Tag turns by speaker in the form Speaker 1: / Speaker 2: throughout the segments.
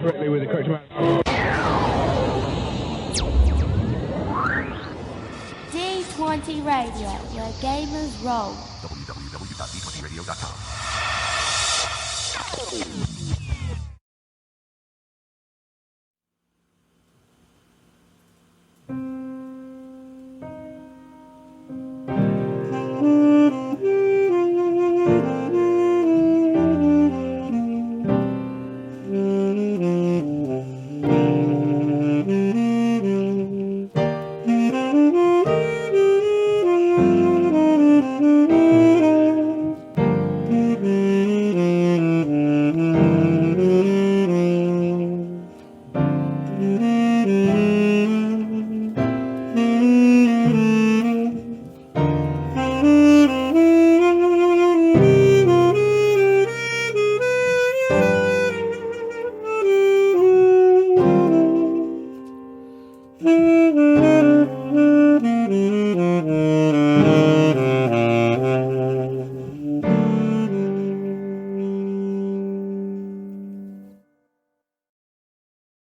Speaker 1: Correctly with the correct amount.
Speaker 2: D20 Radio, where gamers roll.
Speaker 3: www.d20radio.com.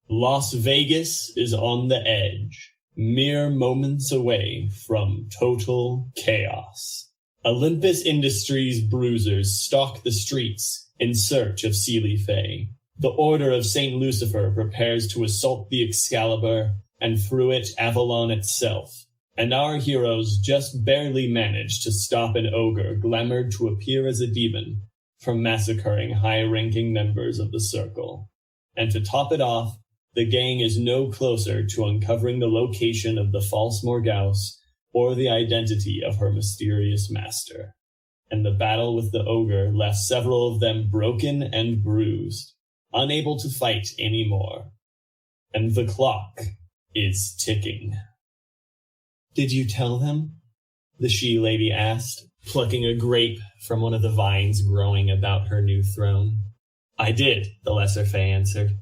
Speaker 4: Las Vegas is on the edge, mere moments away from total chaos. Olympus Industries bruisers stalk the streets in search of Sealy Faye. The Order of St. Lucifer prepares to assault the Excalibur, and through it Avalon itself. And our heroes just barely manage to stop an ogre glamored to appear as a demon from massacring high-ranking members of the Circle. And to top it off, the gang is no closer to uncovering the location of the false Morgause or the identity of her mysterious master. And the battle with the ogre left several of them broken and bruised, unable to fight anymore. And the clock is ticking. "Did you tell them?" the she-lady asked, plucking a grape from one of the vines growing about her new throne. "I did," the Lesser Fae answered.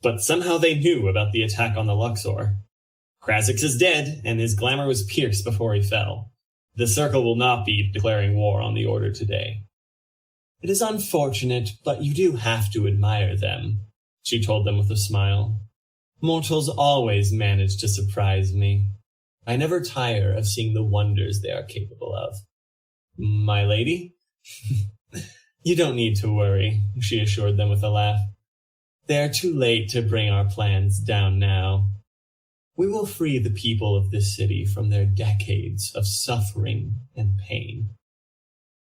Speaker 4: "But somehow they knew about the attack on the Luxor. Krasix is dead, and his glamour was pierced before he fell. The Circle will not be declaring war on the Order today." "It is unfortunate, but you do have to admire them," she told them with a smile. "Mortals always manage to surprise me. I never tire of seeing the wonders they are capable of." "My lady?" "You don't need to worry," she assured them with a laugh. "They are too late to bring our plans down now. We will free the people of this city from their decades of suffering and pain.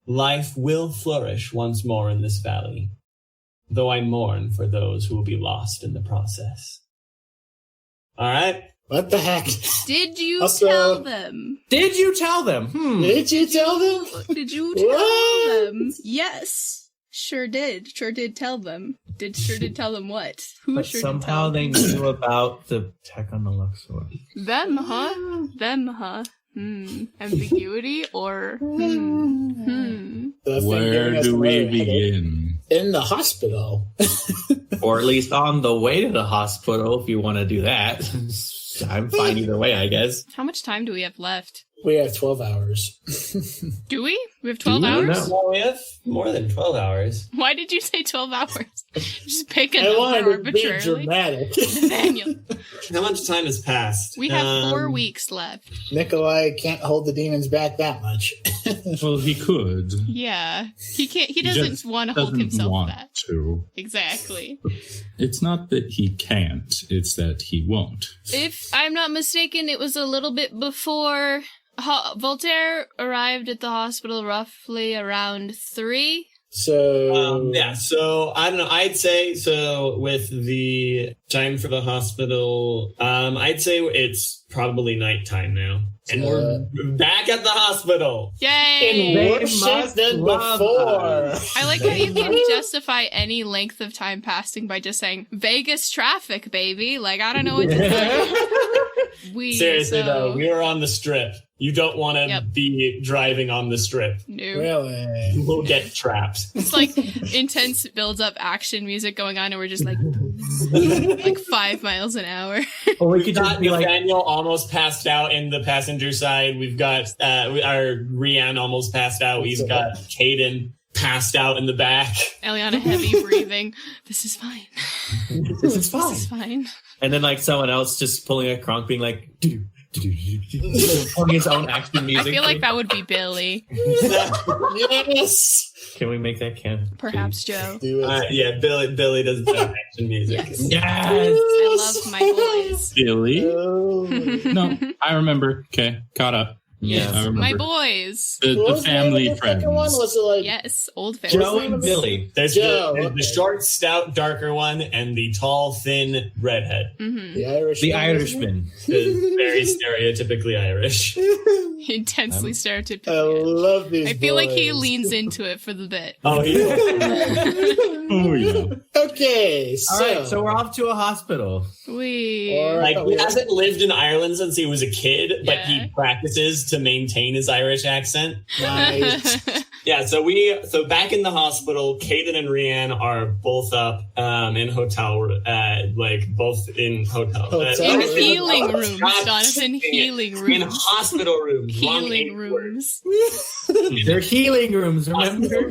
Speaker 4: Life will flourish once more in this valley, though I mourn for those who will be lost in the process." All right.
Speaker 5: What the heck?
Speaker 6: Did you tell them?
Speaker 7: Did you tell them?
Speaker 5: Did you tell them?
Speaker 6: Did you tell them? Yes. Sure did. Sure did tell them. Sure did tell them what? Who
Speaker 7: But
Speaker 6: sure
Speaker 7: somehow
Speaker 6: did tell them?
Speaker 7: they knew about the attack on the Luxor.
Speaker 6: Them, huh? Them, huh? Ambiguity or
Speaker 8: Where do we begin?
Speaker 5: In the hospital.
Speaker 7: Or at least on the way to the hospital, if you want to do that. I'm fine either way, I guess.
Speaker 6: How much time do we have left?
Speaker 5: We have 12 hours.
Speaker 6: Do we? We have 12 hours?
Speaker 4: No, we have more than 12 hours.
Speaker 6: Why did you say 12 hours? Just pick a
Speaker 5: I
Speaker 6: number
Speaker 5: wanted to be
Speaker 6: arbitrarily.
Speaker 5: dramatic.
Speaker 6: Nathaniel.
Speaker 4: How much time has passed?
Speaker 6: We have 4 weeks left.
Speaker 5: Nikolai can't hold the demons back that much.
Speaker 8: Well, he could.
Speaker 6: Yeah. He can't. He
Speaker 8: just
Speaker 6: doesn't want to hold
Speaker 8: doesn't
Speaker 6: himself
Speaker 8: want
Speaker 6: back.
Speaker 8: to.
Speaker 6: Exactly.
Speaker 8: It's not that he can't, it's that he won't.
Speaker 6: If I'm not mistaken, it was a little bit before Voltaire arrived at the hospital roughly around 3.
Speaker 5: So
Speaker 4: so I don't know. I'd say so with the time for the hospital. I'd say it's probably nighttime now, and we're back at the hospital.
Speaker 6: Yay!
Speaker 5: in worse shape than before.
Speaker 6: I like how you can justify any length of time passing by just saying Vegas traffic, baby. Like I don't know what to say.
Speaker 4: Seriously though, we were on the Strip. You don't want to be driving on the Strip.
Speaker 6: No.
Speaker 5: Really?
Speaker 4: We'll get trapped.
Speaker 6: It's like intense build-up action music going on, and we're just like 5 miles an hour.
Speaker 7: Or we
Speaker 4: We've
Speaker 7: could
Speaker 4: got
Speaker 7: just be like,
Speaker 4: Nathaniel almost passed out in the passenger side. We've got our Rian almost passed out. We've got Cayden passed out in the back.
Speaker 6: Elianna heavy breathing. This is fine.
Speaker 7: This is fine.
Speaker 6: This is fine.
Speaker 7: And then like someone else just pulling a Kronk being like, pulling his own action
Speaker 6: I
Speaker 7: music.
Speaker 6: feel like that would be Billy.
Speaker 5: Yes.
Speaker 7: Can we make that canon?
Speaker 6: Perhaps Joe.
Speaker 5: Do it.
Speaker 4: Yeah, Billy does the action music.
Speaker 6: Yes.
Speaker 7: Yes.
Speaker 6: I love my boys.
Speaker 8: Billy?
Speaker 5: Oh.
Speaker 8: No, I remember. Okay, caught up.
Speaker 7: Yes.
Speaker 8: I remember.
Speaker 6: My boys.
Speaker 8: The
Speaker 5: What was the name of
Speaker 8: family
Speaker 5: the
Speaker 8: friends.
Speaker 5: second one? Was it like
Speaker 6: Yes, old
Speaker 7: Joe
Speaker 6: family.
Speaker 7: and Billy.
Speaker 4: There's
Speaker 5: Joe,
Speaker 4: the
Speaker 5: okay.
Speaker 4: short, stout, darker one, and the tall, thin redhead.
Speaker 6: Mm-hmm.
Speaker 5: the Irish?
Speaker 7: The Irishman.
Speaker 4: The very stereotypically Irish.
Speaker 6: Intensely stereotypical.
Speaker 5: I love these.
Speaker 6: I feel like he
Speaker 5: boys.
Speaker 6: leans into it for the bit.
Speaker 4: Oh, yeah.
Speaker 8: Oh, yeah.
Speaker 5: Okay,
Speaker 7: All right, so we're off to a hospital.
Speaker 6: We.
Speaker 5: All
Speaker 4: Like,
Speaker 5: right.
Speaker 4: he hasn't lived in Ireland since he was a kid, but
Speaker 6: Yeah.
Speaker 4: he practices to maintain his Irish accent.
Speaker 5: Nice.
Speaker 4: Yeah, so back in the hospital, Cayden and Rian are both up in hotel, both in hotel.
Speaker 5: Hotel
Speaker 6: In
Speaker 5: room.
Speaker 6: healing rooms,
Speaker 4: God,
Speaker 6: Jonathan. Healing
Speaker 4: in
Speaker 6: rooms.
Speaker 4: hospital rooms. Long
Speaker 6: Healing
Speaker 4: H word.
Speaker 6: rooms.
Speaker 7: They're healing rooms, remember?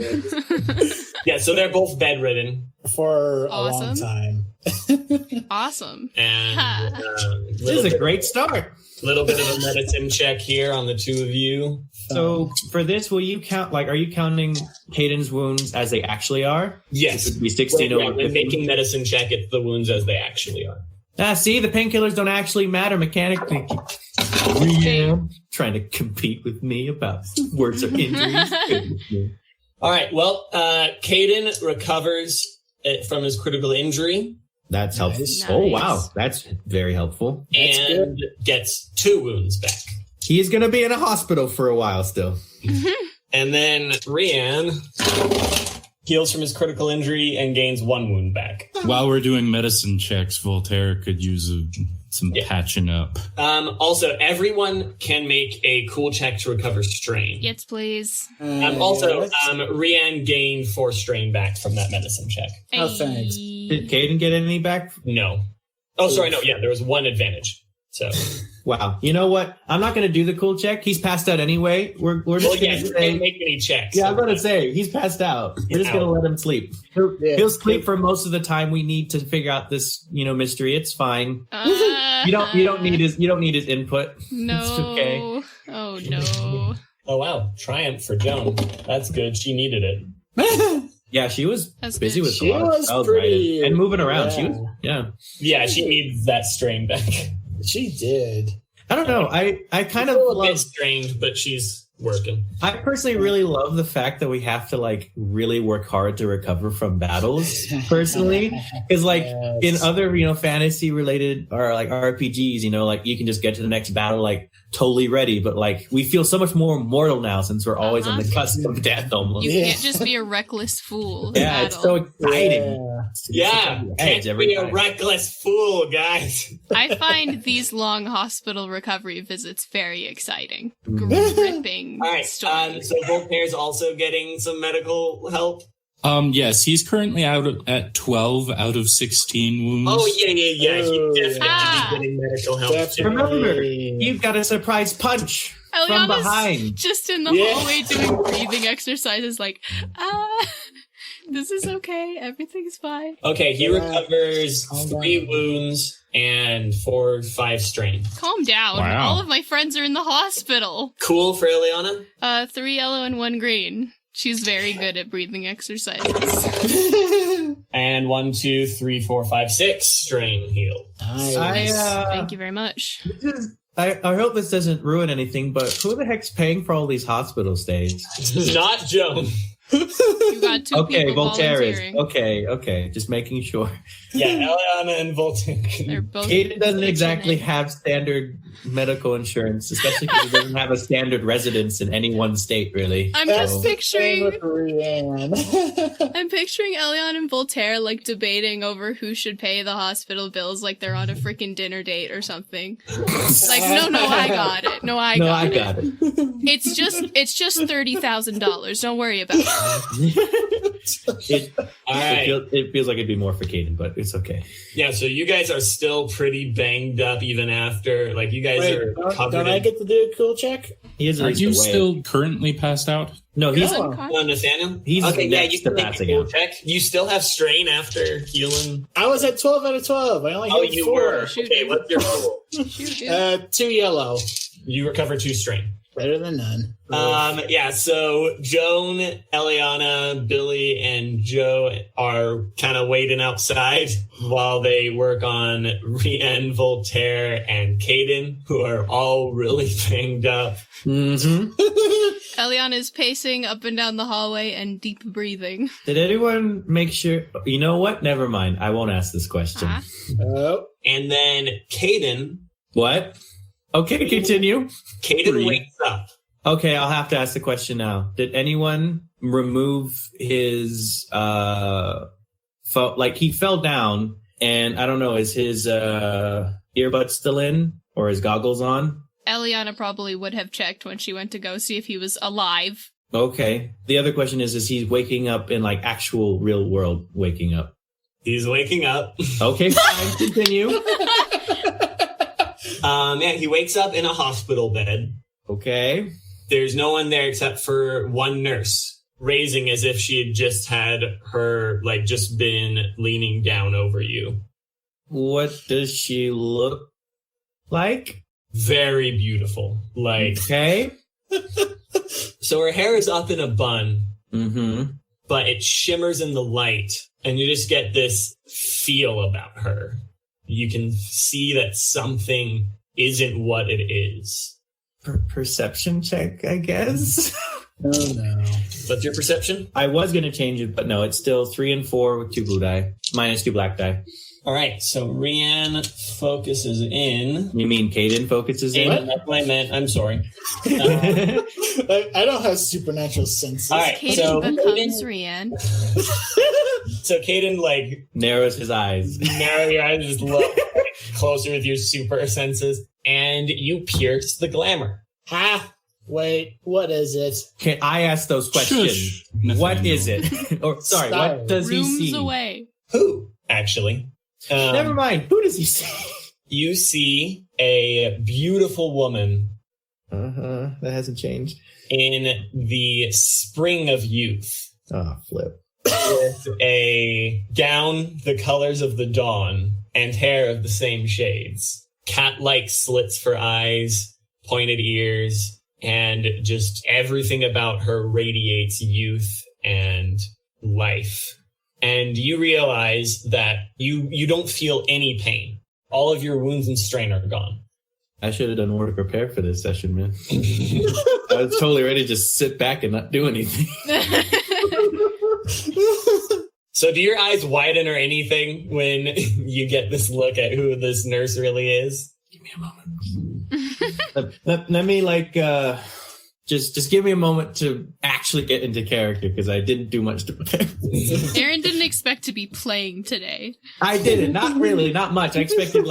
Speaker 4: Yeah, so they're both bedridden.
Speaker 5: For a
Speaker 6: Awesome.
Speaker 5: long time.
Speaker 6: Awesome.
Speaker 4: And
Speaker 7: This is a great start.
Speaker 4: little bit of a medicine check here on the two of you.
Speaker 7: So for this, will you count, like, are you counting Cayden's wounds as they actually are?
Speaker 4: Yes.
Speaker 7: It would be 16
Speaker 4: When,
Speaker 7: over
Speaker 4: when
Speaker 7: 15.
Speaker 4: making medicine check, it's the wounds as they actually are.
Speaker 7: See, the painkillers don't actually matter mechanically. Rian trying to compete with me about words or injuries.
Speaker 4: All right. Well, Cayden recovers from his critical injury
Speaker 7: That's helpful.
Speaker 5: Nice.
Speaker 7: Oh, wow. That's very helpful.
Speaker 5: That's
Speaker 4: and gets 2 wounds back.
Speaker 7: He's going to be in a hospital for a while still.
Speaker 4: And then Rian heals from his critical injury and gains 1 wound back.
Speaker 8: While we're doing medicine checks, Voltaire could use some patching up.
Speaker 4: Also, everyone can make a cool check to recover strain.
Speaker 6: Yes, please.
Speaker 4: Also, Rian gained 4 strain back from that medicine check.
Speaker 5: Oh, thanks.
Speaker 7: Did Cayden get any back?
Speaker 4: No. Oh, sorry. No. Yeah, there was 1 advantage. So,
Speaker 7: Wow. You know what? I'm not going to do the cool check. He's passed out anyway. We're just
Speaker 4: well,
Speaker 7: going
Speaker 4: yeah,
Speaker 7: to
Speaker 4: you can't
Speaker 7: say...
Speaker 4: make any checks.
Speaker 7: Yeah, I'm going to say, he's passed out. We're just going to let him sleep. He'll sleep for most of the time we need to figure out this, mystery. It's fine. You don't need his input.
Speaker 6: No.
Speaker 7: It's okay.
Speaker 6: Oh, no.
Speaker 4: Oh, wow. Triumph for Joan. That's good. She needed it.
Speaker 7: Yeah, she was
Speaker 6: That's
Speaker 7: busy
Speaker 6: good.
Speaker 7: with
Speaker 5: She
Speaker 7: a lot of
Speaker 5: was
Speaker 7: spells,
Speaker 5: pretty-
Speaker 7: right? And moving around.
Speaker 5: yeah.
Speaker 7: She was, yeah.
Speaker 4: Yeah, she needs that strain back.
Speaker 5: She did.
Speaker 7: I don't know. I kind of
Speaker 4: Still a bit
Speaker 7: love.
Speaker 4: strained, but she's working.
Speaker 7: I personally really love the fact that we have to really work hard to recover from battles. Personally, because
Speaker 5: Yes.
Speaker 7: in other fantasy related or RPGs, you can just get to the next battle totally ready. But we feel so much more mortal now since we're always on the cusp of death almost.
Speaker 6: You
Speaker 5: Yeah.
Speaker 6: can't just be a reckless fool. in
Speaker 7: Yeah, it's
Speaker 6: battle.
Speaker 7: so exciting.
Speaker 4: Yeah,
Speaker 7: Edge
Speaker 4: can't
Speaker 7: every
Speaker 4: be a
Speaker 7: time.
Speaker 4: reckless fool, guys.
Speaker 6: I find these long hospital recovery visits very exciting. Gripping
Speaker 4: All right,
Speaker 6: stories.
Speaker 4: so Voltaire's also getting some medical help.
Speaker 8: Yes, he's currently at 12 out of 16 wounds.
Speaker 4: Oh, yeah.
Speaker 5: Oh,
Speaker 4: He definitely
Speaker 6: yeah.
Speaker 4: be getting medical help.
Speaker 5: That's
Speaker 4: too.
Speaker 7: Remember, you've got a surprise punch from
Speaker 6: Elianna's
Speaker 7: behind.
Speaker 6: just in the
Speaker 5: Yeah.
Speaker 6: hallway doing breathing exercises this is okay. Everything's fine.
Speaker 4: Okay, he
Speaker 5: Yeah.
Speaker 4: recovers
Speaker 5: Calm
Speaker 4: 3
Speaker 5: down.
Speaker 4: wounds and 5 strain.
Speaker 6: Calm down.
Speaker 8: Wow.
Speaker 6: All of my friends are in the hospital.
Speaker 4: Cool for Elianna?
Speaker 6: 3 yellow and 1 green. She's very good at breathing exercises.
Speaker 4: And 1, 2, 3, 4, 5, 6 strain healed.
Speaker 5: Nice.
Speaker 6: Thank you very much.
Speaker 7: I hope this doesn't ruin anything, but who the heck's paying for all these hospital stays?
Speaker 4: Not Joan.
Speaker 6: You got 2
Speaker 7: Okay,
Speaker 6: people
Speaker 7: Voltaire is.
Speaker 6: volunteering.
Speaker 7: Okay, just making sure.
Speaker 4: Yeah, Elianna and Voltaire.
Speaker 6: They're both
Speaker 7: Cayden doesn't
Speaker 6: pitching
Speaker 7: exactly
Speaker 6: in.
Speaker 7: have standard medical insurance, especially because he doesn't have a standard residence in any one state, really.
Speaker 6: I'm
Speaker 5: That's
Speaker 6: just
Speaker 5: the
Speaker 6: picturing
Speaker 5: same with Rian.
Speaker 6: I'm picturing Elianna and Voltaire debating over who should pay the hospital bills they're on a freaking dinner date or something. No, I got it. No, I got it. It's just $30,000. Don't worry about it.
Speaker 7: It,
Speaker 4: All right.
Speaker 7: It feels like it'd be more for Cayden, but it's okay.
Speaker 4: Yeah, so you guys are still pretty banged up even after. Like, you guys are covered
Speaker 5: Don't I get to do a cool check?
Speaker 7: He is.
Speaker 8: Are you still currently passed out?
Speaker 7: No, he's
Speaker 4: Nathaniel?
Speaker 7: He's
Speaker 4: okay, yeah,
Speaker 7: next
Speaker 4: you
Speaker 7: to
Speaker 4: can make a
Speaker 7: passing
Speaker 4: cool
Speaker 7: out.
Speaker 4: check. You still have strain after healing.
Speaker 5: I was at 12 out of 12. I only hit
Speaker 4: You
Speaker 5: 4.
Speaker 4: were.
Speaker 6: Shoot,
Speaker 4: Okay,
Speaker 6: dude.
Speaker 4: what's your roll?
Speaker 6: Shoot, dude.
Speaker 5: 2 yellow.
Speaker 4: You recover 2 strain.
Speaker 5: Better than none.
Speaker 4: Yeah, so Joan, Elianna, Billy, and Joe are kind of waiting outside while they work on Rian, Voltaire, and Cayden, who are all really banged up.
Speaker 7: Mm-hmm.
Speaker 6: Elianna is pacing up and down the hallway and deep breathing.
Speaker 7: Did anyone make sure? You know what? Never mind. I won't ask this question.
Speaker 6: Huh?
Speaker 5: Oh.
Speaker 4: And then Cayden.
Speaker 7: What? Okay, continue.
Speaker 4: Cayden wakes up.
Speaker 7: Okay, I'll have to ask the question now. Did anyone remove his he fell down and I don't know, is his earbuds still in or his goggles on?
Speaker 6: Elianna probably would have checked when she went to go see if he was alive.
Speaker 7: Okay. The other question is he waking up in like actual real world waking up?
Speaker 4: He's waking up.
Speaker 7: Okay, fine. Continue.
Speaker 4: Yeah, he wakes up in a hospital bed.
Speaker 7: Okay.
Speaker 4: There's no one there except for one nurse, raising as if she had just had her, just been leaning down over you.
Speaker 7: What does she look like?
Speaker 4: Very beautiful.
Speaker 7: Okay.
Speaker 4: So her hair is up in a bun,
Speaker 7: Mm-hmm.
Speaker 4: but it shimmers in the light, and you just get this feel about her. You can see that something isn't what it is.
Speaker 7: Perception check, I guess.
Speaker 5: Oh, no.
Speaker 4: What's your perception?
Speaker 7: I was going to change it, but no, it's still 3 and 4 with 2 blue die, minus 2 black die.
Speaker 4: All right, so Rian focuses in.
Speaker 7: You mean Cayden focuses in?
Speaker 4: That's what I meant. I'm sorry.
Speaker 5: I don't have supernatural senses.
Speaker 4: All right,
Speaker 6: Cayden
Speaker 4: so
Speaker 6: becomes Rian.
Speaker 4: So Cayden,
Speaker 7: narrows his eyes.
Speaker 4: narrow your eyes, just look closer with your super senses, and you pierce the glamour.
Speaker 5: Wait, what is it?
Speaker 7: Can I ask those questions?
Speaker 8: Shush,
Speaker 7: What
Speaker 8: Nathaniel.
Speaker 7: is it? Or sorry,
Speaker 5: Stop.
Speaker 7: what does he
Speaker 6: Rooms
Speaker 7: see?
Speaker 6: away.
Speaker 4: Who, actually?
Speaker 7: Never mind. Who does he see?
Speaker 4: You see a beautiful woman
Speaker 7: That hasn't changed.
Speaker 4: in the spring of youth
Speaker 7: Oh, flip.
Speaker 4: with a gown the colors of the dawn and hair of the same shades. Cat-like slits for eyes, pointed ears, and just everything about her radiates youth and life. And you realize that you don't feel any pain. All of your wounds and strain are gone.
Speaker 7: I should have done more to prepare for this session, man. I was totally ready to just sit back and not do anything.
Speaker 4: So do your eyes widen or anything when you get this look at who this nurse really is?
Speaker 7: Give me a moment. let me just give me a moment to actually get into character because I didn't do much to prepare.
Speaker 6: Aaron didn't expect to be playing today.
Speaker 7: I didn't. Not really. Not much. I expected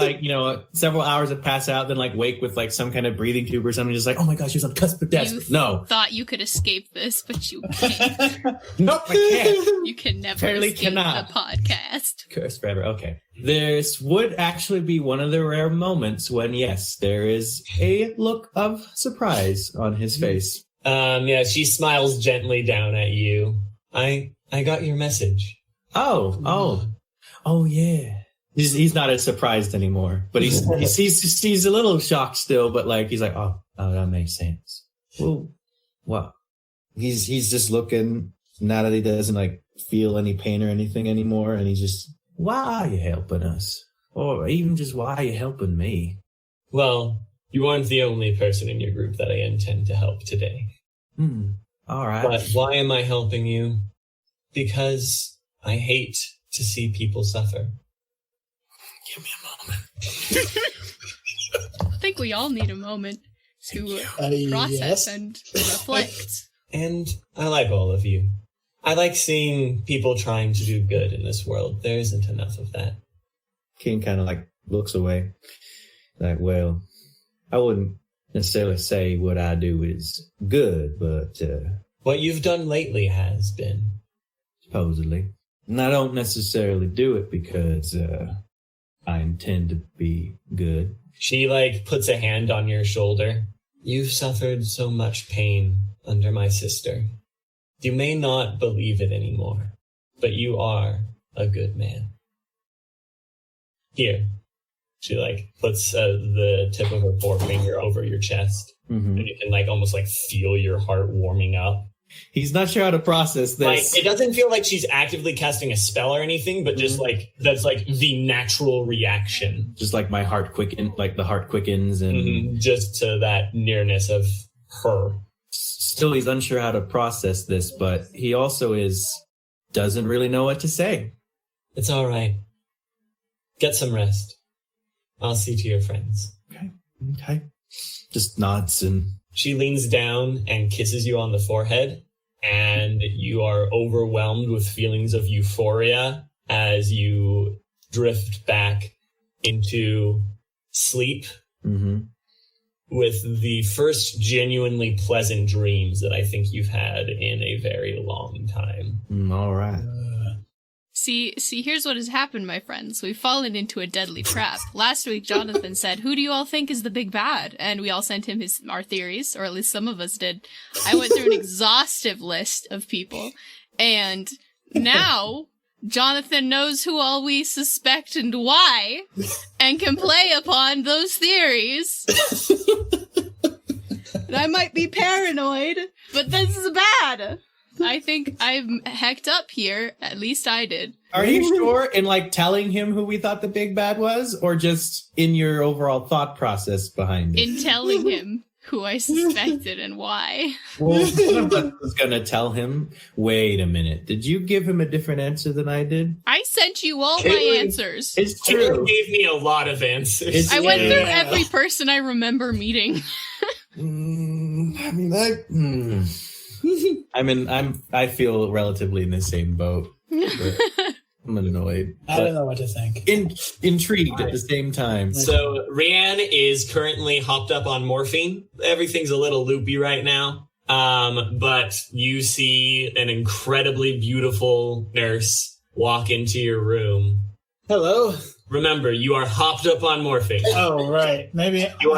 Speaker 7: several hours to pass out, then wake with some kind of breathing tube or something. Just oh my gosh, she was on the cusp of death.
Speaker 6: You
Speaker 7: No.
Speaker 6: thought you could escape this, but you can't.
Speaker 7: Nope, I can't.
Speaker 6: You can never
Speaker 7: Apparently
Speaker 6: escape
Speaker 7: cannot.
Speaker 6: the podcast.
Speaker 7: Cursed forever. Okay. This would actually be one of the rare moments when, yes, there is a look of surprise on his face.
Speaker 4: Yeah, she smiles gently down at you. I got your message.
Speaker 7: Oh, yeah. He's not as surprised anymore, but he's a little shocked still, but he's oh, that makes sense. Well, wow. He's just looking now that he doesn't feel any pain or anything anymore, and he's just, why are you helping us? Or even just, why are you helping me?
Speaker 4: Well, you aren't the only person in your group that I intend to help today.
Speaker 7: All right.
Speaker 4: But why am I helping you? Because I hate to see people suffer.
Speaker 7: Give me a moment.
Speaker 6: I think we all need a moment to process
Speaker 5: yes.
Speaker 6: and reflect.
Speaker 4: And I like all of you. I like seeing people trying to do good in this world. There isn't enough of that.
Speaker 7: King kind of looks away. Well, I wouldn't necessarily say what I do is good, but
Speaker 4: What you've done lately has been.
Speaker 7: supposedly. And I don't necessarily do it because I intend to be good.
Speaker 4: She, puts a hand on your shoulder. You've suffered so much pain under my sister. You may not believe it anymore, but you are a good man. Here. She, puts the tip of her forefinger over your chest.
Speaker 7: Mm-hmm.
Speaker 4: And you can, almost, feel your heart warming up.
Speaker 7: He's not sure how to process this.
Speaker 4: It doesn't feel like she's actively casting a spell or anything, but just that's the natural reaction.
Speaker 7: Just my heart the heart quickens and
Speaker 4: just to that nearness of her.
Speaker 7: Still, he's unsure how to process this, but he also doesn't really know what to say.
Speaker 4: It's all right. Get some rest. I'll see to your friends.
Speaker 7: Okay. Just nods and...
Speaker 4: She leans down and kisses you on the forehead, and you are overwhelmed with feelings of euphoria as you drift back into sleep with the first genuinely pleasant dreams that I think you've had in a very long time.
Speaker 7: All right.
Speaker 6: See, here's what has happened, my friends. We've fallen into a deadly trap. Last week, Jonathan said, "Who do you all think is the big bad?" And we all sent him our theories, or at least some of us did. I went through an exhaustive list of people. And now, Jonathan knows who all we suspect and why, and can play upon those theories. And I might be paranoid, but this is bad. I think I'm hecked up here. At least I did.
Speaker 7: Are you sure in telling him who we thought the big bad was, or just in your overall thought process behind it?
Speaker 6: In telling him who I suspected and why.
Speaker 7: Well, one of us was going to tell him, wait a minute, did you give him a different answer than I did?
Speaker 6: I sent you all my answers.
Speaker 7: It's true.
Speaker 4: You gave me a lot of answers.
Speaker 6: I went through every person I remember meeting.
Speaker 7: I feel relatively in the same boat. But I'm annoyed.
Speaker 5: I don't know what to think.
Speaker 7: Intrigued at the same time.
Speaker 4: So Rian is currently hopped up on morphine. Everything's a little loopy right now. But you see an incredibly beautiful nurse walk into your room.
Speaker 5: Hello.
Speaker 4: Remember, you are hopped up on morphine.
Speaker 5: Oh, right. Maybe. You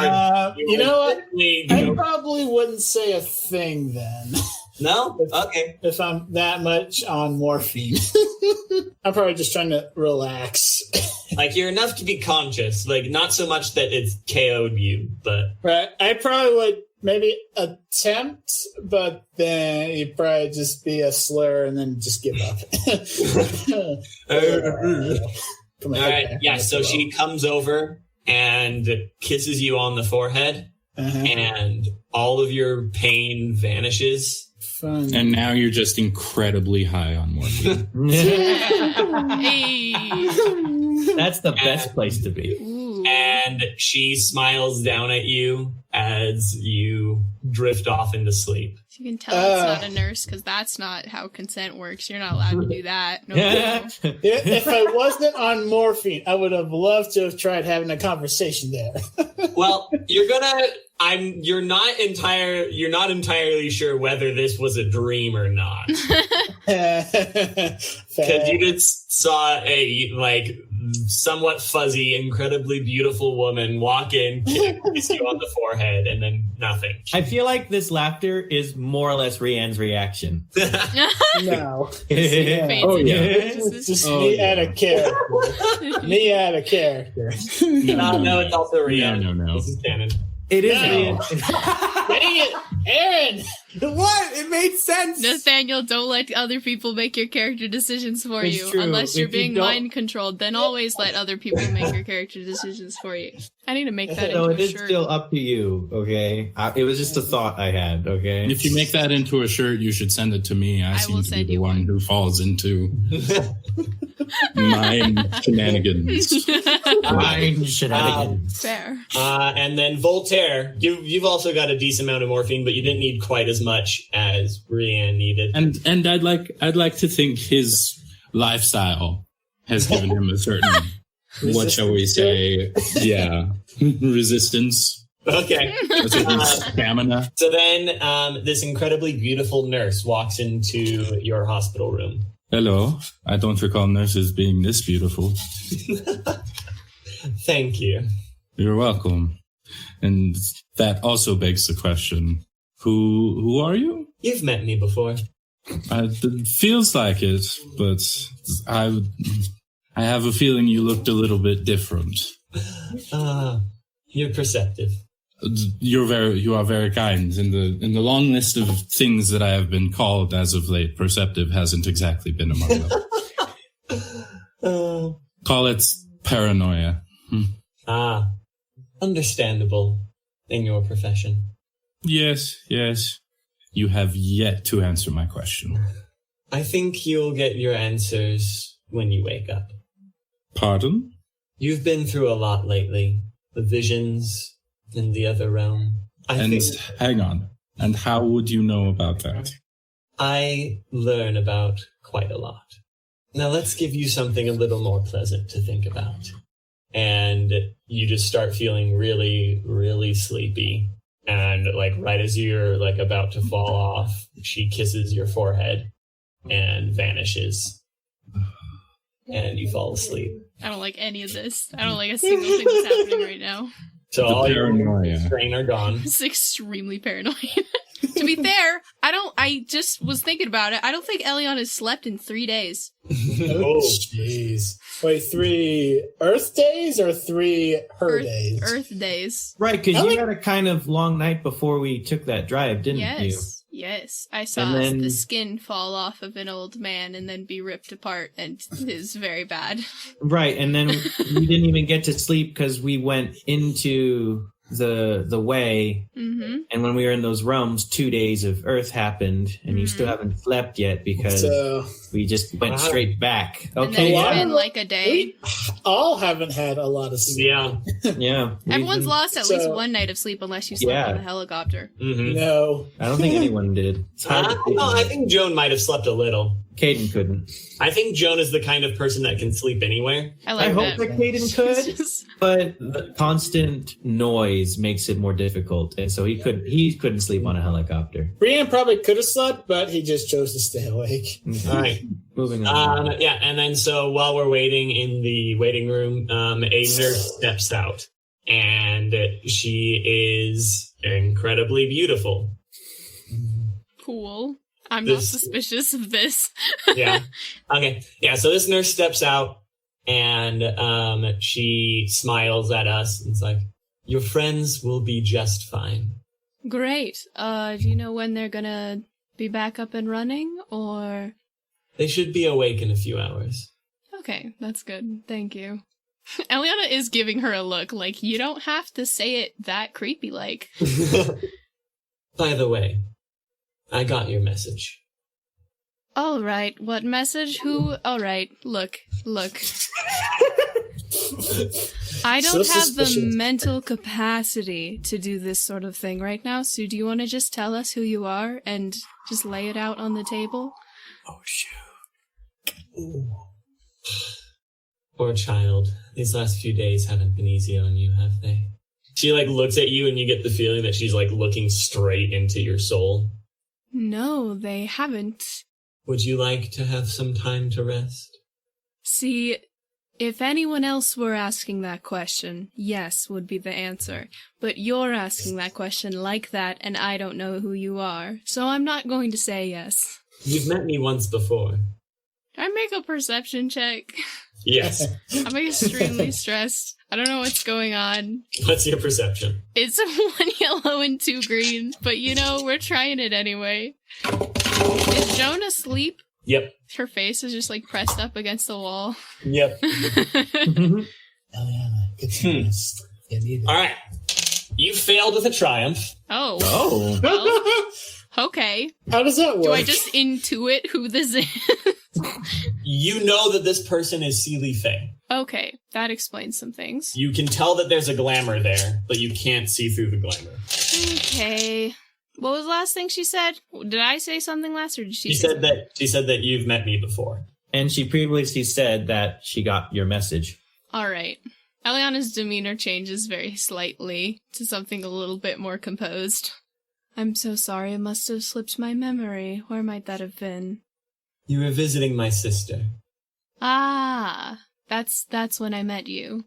Speaker 5: know what? I probably wouldn't say a thing then.
Speaker 4: No? Okay.
Speaker 5: If I'm that much on morphine. I'm probably just trying to relax.
Speaker 4: You're enough to be conscious. Not so much that it's KO'd you, but...
Speaker 5: Right. I probably would maybe attempt, but then it'd probably just be a slur and then just give up.
Speaker 4: All right. Yeah, so she comes over and kisses you on the forehead, and all of your pain vanishes.
Speaker 5: Fun.
Speaker 8: And now you're just incredibly high on morphine.
Speaker 6: Hey.
Speaker 7: That's the best place to be.
Speaker 6: Ooh.
Speaker 4: And she smiles down at you as you drift off into sleep.
Speaker 6: You can tell it's not a nurse, because that's not how consent works. You're not allowed to do that. No.
Speaker 5: If I wasn't on morphine, I would have loved to have tried having a conversation there.
Speaker 4: Well, you're not entirely sure whether this was a dream or not. Because you just saw a somewhat fuzzy, incredibly beautiful woman walk in, kiss you on the forehead, and then nothing.
Speaker 7: I feel like this laughter is more or less Rian's reaction.
Speaker 5: No.
Speaker 7: Oh, yeah.
Speaker 5: It's just me out of character. Me out of character.
Speaker 4: No, it's also Rian.
Speaker 8: No.
Speaker 4: This is canon.
Speaker 7: It is
Speaker 5: No.
Speaker 7: Rian.
Speaker 5: Dang it, Aaron!
Speaker 7: What? It made sense.
Speaker 6: Nathaniel, don't let other people make your character decisions for
Speaker 7: It's
Speaker 6: you.
Speaker 7: true.
Speaker 6: Unless you're
Speaker 7: If you
Speaker 6: being
Speaker 7: don't-
Speaker 6: mind controlled, then always let other people make your character decisions for you. I need to make that
Speaker 7: So
Speaker 6: into
Speaker 7: it
Speaker 6: a
Speaker 7: is
Speaker 6: shirt.
Speaker 7: still up to you, okay? It was just a thought I had, okay?
Speaker 8: And if you make that into a shirt, you should send it to me. I
Speaker 6: will
Speaker 8: seem to be
Speaker 6: send
Speaker 8: the
Speaker 6: you
Speaker 8: one
Speaker 6: one.
Speaker 8: who falls into mind shenanigans.
Speaker 7: Fine shenanigans.
Speaker 6: Fair.
Speaker 4: And then Voltaire, you've also got a decent amount of morphine, but you didn't need quite as much as Rian needed.
Speaker 8: And I'd like to think his lifestyle has given him a certain, what shall we say, resistance,
Speaker 4: Okay.
Speaker 8: a certain stamina.
Speaker 4: So then this incredibly beautiful nurse walks into your hospital room.
Speaker 8: Hello. I don't recall nurses being this beautiful.
Speaker 4: Thank you.
Speaker 8: You're welcome. And that also begs the question, who are you?
Speaker 4: You've met me before.
Speaker 8: It feels like it, but I have a feeling you looked a little bit different.
Speaker 4: You're perceptive.
Speaker 8: You are very kind. In the long list of things that I have been called as of late, perceptive hasn't exactly been among them. Call it paranoia.
Speaker 4: Understandable in your profession.
Speaker 8: Yes. You have yet to answer my question.
Speaker 4: I think you'll get your answers when you wake up.
Speaker 8: Pardon?
Speaker 4: You've been through a lot lately. The visions in the other realm.
Speaker 8: Hang on. And how would you know about that?
Speaker 4: I learn about quite a lot. Now let's give you something a little more pleasant to think about. And you just start feeling really, really sleepy. And like right as you're like about to fall off, she kisses your forehead and vanishes. And you fall asleep.
Speaker 6: I don't like any of this. I don't like a single thing that's happening right now.
Speaker 4: So
Speaker 8: The
Speaker 4: all
Speaker 8: paranoia.
Speaker 4: your strain are gone.
Speaker 6: It's extremely paranoid. To be fair, I just was thinking about it. I don't think Elianna has slept in 3 days.
Speaker 5: Oh, jeez. Wait, 3 Earth days or 3 her days?
Speaker 6: Earth days.
Speaker 7: Right, because you had a kind of long night before we took that drive, didn't you?
Speaker 6: Yes. I saw the skin fall off of an old man and then be ripped apart, and it is very bad.
Speaker 7: Right, and then we didn't even get to sleep because we went into the way, and when we were in those realms, 2 days of Earth happened, and you still haven't slept yet because we just went straight back.
Speaker 6: Okay, it's been like a day.
Speaker 5: We all haven't had a lot of sleep.
Speaker 7: Yeah.
Speaker 6: Everyone's lost at least one night of sleep unless you slept on the helicopter.
Speaker 5: No.
Speaker 7: I don't think anyone did.
Speaker 4: I think Joan might have slept a little.
Speaker 7: Cayden couldn't.
Speaker 4: I think Joan is the kind of person that can sleep anywhere.
Speaker 7: I hope that Cayden could, but the constant noise makes it more difficult, and so he couldn't sleep on a helicopter.
Speaker 5: Rian probably could have slept, but he just chose to stay awake.
Speaker 4: All right.
Speaker 7: Moving on.
Speaker 4: And then so while we're waiting in the waiting room, a nurse steps out, and she is incredibly beautiful.
Speaker 6: Cool. I'm not suspicious of this.
Speaker 4: Yeah. Okay. Yeah. So this nurse steps out and she smiles at us and it's like, your friends will be just fine.
Speaker 6: Great. Do you know when they're gonna be back up and running, or?
Speaker 4: They should be awake in a few hours.
Speaker 6: Okay, that's good. Thank you. Elianna is giving her a look like, you don't have to say it that creepy like.
Speaker 4: By the way, I got your message.
Speaker 6: All right, what message? Who? All right, look. I don't have the mental capacity to do this sort of thing right now, so do you want to just tell us who you are and just lay it out on the table?
Speaker 4: Oh, shoot. Ooh. Poor child. These last few days haven't been easy on you, have they? She, looks at you and you get the feeling that she's, looking straight into your soul.
Speaker 6: No, they haven't.
Speaker 4: Would you like to have some time to rest?
Speaker 6: See, if anyone else were asking that question, yes would be the answer. But you're asking that question like that, and I don't know who you are, so I'm not going to say yes.
Speaker 4: You've met me once before.
Speaker 6: Can I make a perception check?
Speaker 4: Yes.
Speaker 6: I'm extremely stressed. I don't know what's going on.
Speaker 4: What's your perception?
Speaker 6: It's 1 yellow and 2 green, but we're trying it anyway. Is Joan asleep?
Speaker 4: Yep.
Speaker 6: Her face is just pressed up against the wall.
Speaker 4: Yep.
Speaker 5: Elianna, good test.
Speaker 4: All right. You failed with a triumph.
Speaker 6: Oh. Well, okay.
Speaker 5: How does that work?
Speaker 6: Do I just intuit who this is?
Speaker 4: You know that this person is Sealy Faye.
Speaker 6: Okay, that explains some things.
Speaker 4: You can tell that there's a glamour there, but you can't see through the glamour.
Speaker 6: Okay. What was the last thing she said? Did I say something last, or did she?
Speaker 4: She said that you've met me before,
Speaker 7: and she previously said that she got your message.
Speaker 6: All right. Elianna's demeanor changes very slightly to something a little bit more composed. I'm so sorry. It must have slipped my memory. Where might that have been?
Speaker 4: You were visiting my sister.
Speaker 6: Ah, that's when I met you.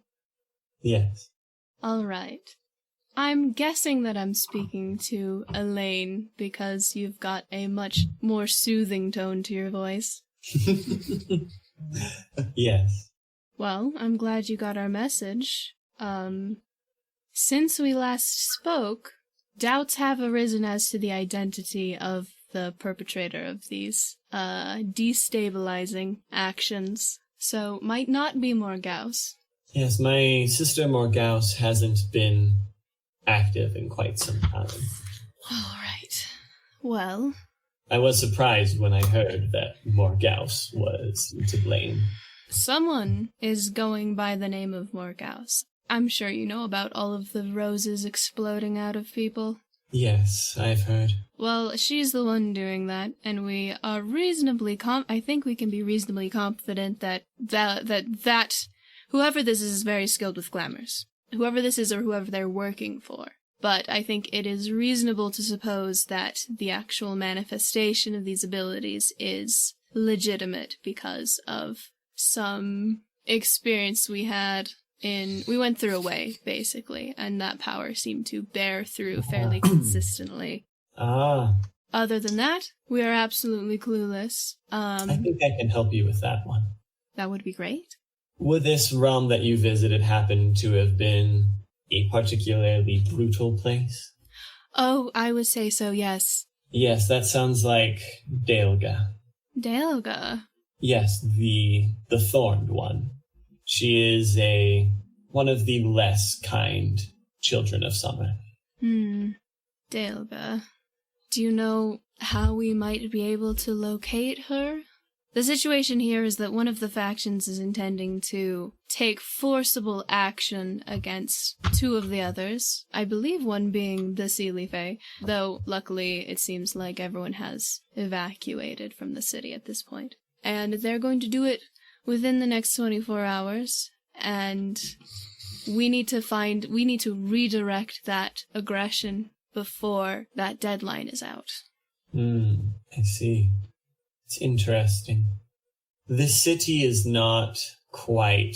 Speaker 4: Yes.
Speaker 6: All right. I'm guessing that I'm speaking to Elaine because you've got a much more soothing tone to your voice.
Speaker 4: Yes.
Speaker 6: Well, I'm glad you got our message. Since we last spoke, doubts have arisen as to the identity of the perpetrator of these destabilizing actions. So, might not be Morgaus.
Speaker 4: Yes, my sister Morgaus hasn't been active in quite some time.
Speaker 6: All right. Well,
Speaker 4: I was surprised when I heard that Morgaus was to blame.
Speaker 6: someone is going by the name of Morgaus. I'm sure you know about all of the roses exploding out of people.
Speaker 4: Yes, I've heard.
Speaker 6: Well, she's the one doing that, and we are reasonably I think we can be reasonably confident that whoever this is very skilled with glamours. Whoever this is or whoever they're working for. But I think it is reasonable to suppose that the actual manifestation of these abilities is legitimate because of some experience we had we went through a way, basically, and that power seemed to bear through fairly consistently.
Speaker 4: Ah.
Speaker 6: Other than that, we are absolutely clueless.
Speaker 4: I think I can help you with that one.
Speaker 6: That would be great.
Speaker 4: Would this realm that you visited happen to have been a particularly brutal place?
Speaker 6: Oh, I would say so, yes.
Speaker 4: Yes, that sounds like Daelga.
Speaker 6: Daelga?
Speaker 4: Yes, the thorned one. She is one of the less kind children of summer.
Speaker 6: Daelga. Do you know how we might be able to locate her? The situation here is that one of the factions is intending to take forcible action against two of the others. I believe one being the Seelie Fae, though luckily it seems like everyone has evacuated from the city at this point. And they're going to do it within the next 24 hours, and we need to redirect that aggression before that deadline is out.
Speaker 4: I see. It's interesting. This city is not quite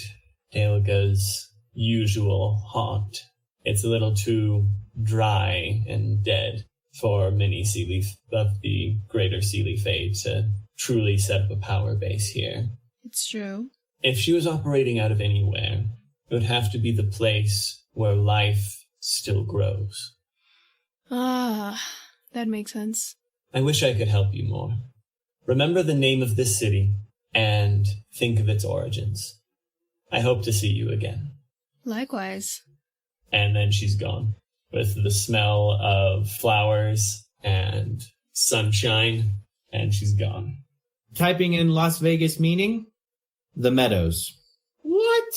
Speaker 4: Daelga's usual haunt. It's a little too dry and dead for many of the greater Seelie Fae to truly set up a power base here.
Speaker 6: It's true.
Speaker 4: If she was operating out of anywhere, it would have to be the place where life still grows.
Speaker 6: Ah, that makes sense.
Speaker 4: I wish I could help you more. Remember the name of this city and think of its origins. I hope to see you again.
Speaker 6: Likewise.
Speaker 4: And then she's gone, with the smell of flowers and sunshine, and she's gone.
Speaker 7: Typing in Las Vegas meaning, the meadows.
Speaker 5: What?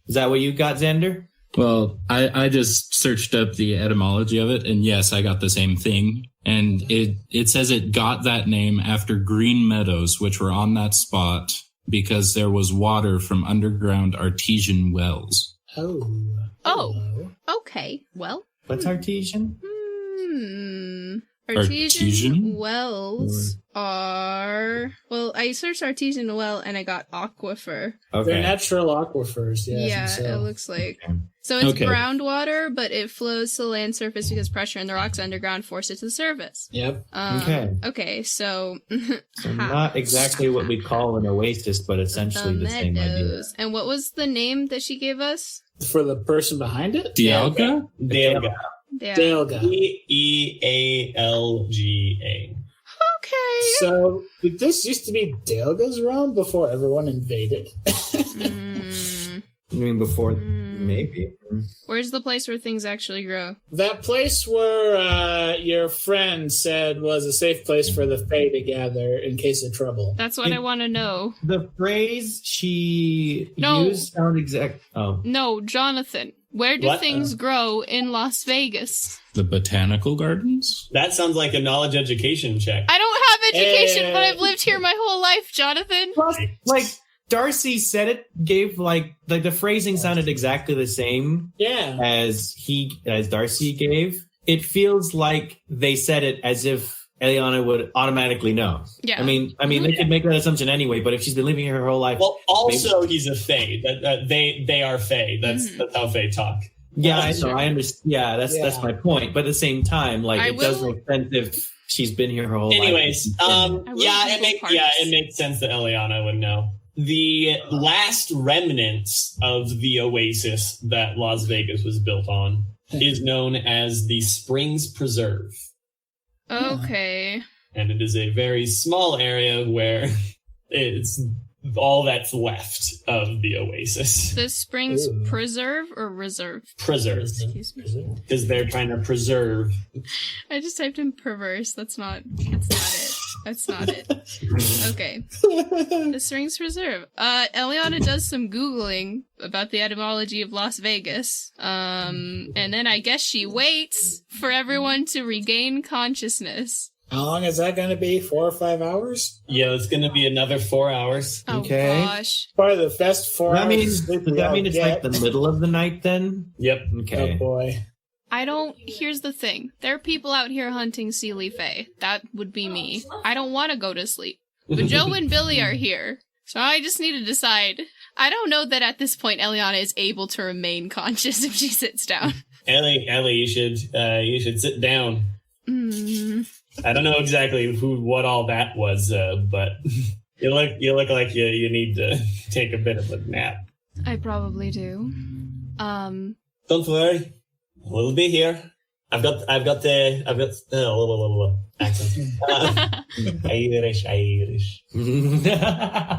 Speaker 7: Is that what you got, Zander?
Speaker 8: Well, I just searched up the etymology of it, and yes, I got the same thing. And it says it got that name after green meadows, which were on that spot because there was water from underground artesian wells.
Speaker 6: Oh, okay. Well.
Speaker 7: What's artesian?
Speaker 6: Artesian wells are... Well, I searched artesian well and I got aquifer.
Speaker 7: Okay.
Speaker 5: They're natural aquifers,
Speaker 6: Yeah,
Speaker 5: so.
Speaker 6: it looks like. So it's groundwater, but it flows to the land surface because pressure in the rocks underground force it to the surface.
Speaker 5: Yep.
Speaker 6: Okay, so...
Speaker 7: So not exactly what we call an oasis, but essentially the same idea.
Speaker 6: And what was the name that she gave us?
Speaker 5: For the person behind it?
Speaker 8: Daelga?
Speaker 4: Daelga.
Speaker 5: Daelga.
Speaker 4: Deelga.
Speaker 6: Okay.
Speaker 5: So, this used to be Daelga's realm before everyone invaded.
Speaker 7: I mean, before, maybe.
Speaker 6: Where's the place where things actually grow?
Speaker 5: That place where your friend said was a safe place for the Fae to gather in case of trouble.
Speaker 6: That's what I want to know.
Speaker 7: The phrase she used sound exact. Oh.
Speaker 6: No, Jonathan. Where do things grow in Las Vegas?
Speaker 8: The botanical gardens?
Speaker 4: That sounds like a knowledge education check.
Speaker 6: I don't have education, but I've lived here my whole life, Jonathan.
Speaker 7: Plus, like, Darcy said it, gave, like the phrasing sounded exactly the same as Darcy gave. It feels like they said it as if Elianna would automatically know.
Speaker 6: Yeah.
Speaker 7: I mean, they could make that assumption anyway. But if she's been living here her whole life,
Speaker 4: Well, also he's a Fae. They are Fae. That's how Fae talk.
Speaker 7: Yeah, I know. I understand. Yeah, that's my point. But at the same time, like it does make sense if she's been here her whole life.
Speaker 4: Anyways, it makes sense that Elianna would know. The last remnants of the oasis that Las Vegas was built on is known as the Springs Preserve.
Speaker 6: Okay.
Speaker 4: And it is a very small area where it's all that's left of the oasis.
Speaker 6: The Springs Preserve or Reserve?
Speaker 4: Preserve.
Speaker 6: Excuse me.
Speaker 4: Because they're trying to preserve.
Speaker 6: I just typed in perverse. That's not it. That's not it. Okay. The Springs Preserve. Elianna does some Googling about the etymology of Las Vegas. And then I guess she waits for everyone to regain consciousness.
Speaker 5: How long is that going to be? 4 or 5 hours?
Speaker 4: Yeah, it's going to be another 4 hours.
Speaker 6: Oh,
Speaker 7: Okay.
Speaker 6: gosh.
Speaker 5: Probably the best 4 hours.
Speaker 7: Does that mean it's like the middle of the night then?
Speaker 4: Yep.
Speaker 7: Okay.
Speaker 5: Oh boy.
Speaker 6: Here's the thing. There are people out here hunting Sealy Fae. That would be me. I don't want to go to sleep. But Joe and Billy are here. So I just need to decide. I don't know that at this point Elianna is able to remain conscious if she sits down.
Speaker 4: Ellie, you should sit down. I don't know exactly what all that was, but you look like you need to take a bit of a nap.
Speaker 6: I probably do.
Speaker 4: Don't worry, we'll be here. I've got a little accent. Irish. All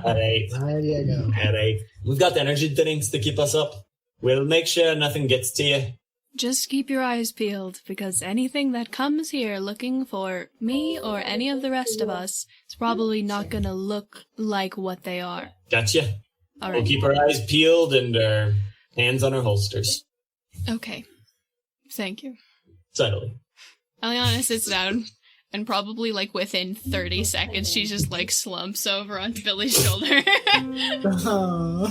Speaker 4: right. All right. We've got energy drinks to keep us up. We'll make sure nothing gets to you.
Speaker 6: Just keep your eyes peeled, because anything that comes here looking for me or any of the rest of us is probably not gonna look like what they are.
Speaker 4: Gotcha.
Speaker 6: All
Speaker 4: We'll
Speaker 6: right.
Speaker 4: keep our eyes peeled and our hands on our holsters.
Speaker 6: Okay. Thank you.
Speaker 4: Subtly.
Speaker 6: Elianna sits down, and probably, like, within 30 seconds, she just, like, slumps over onto Billy's shoulder.
Speaker 7: Oh,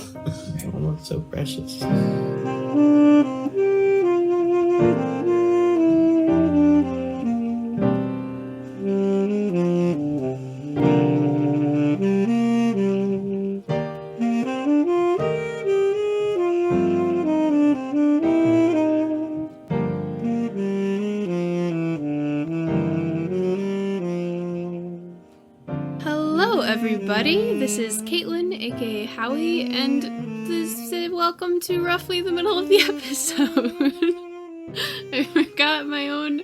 Speaker 7: that's so precious.
Speaker 6: Hello, everybody. This is Caitlin, aka Howie, and welcome to roughly the middle of the episode. I forgot my own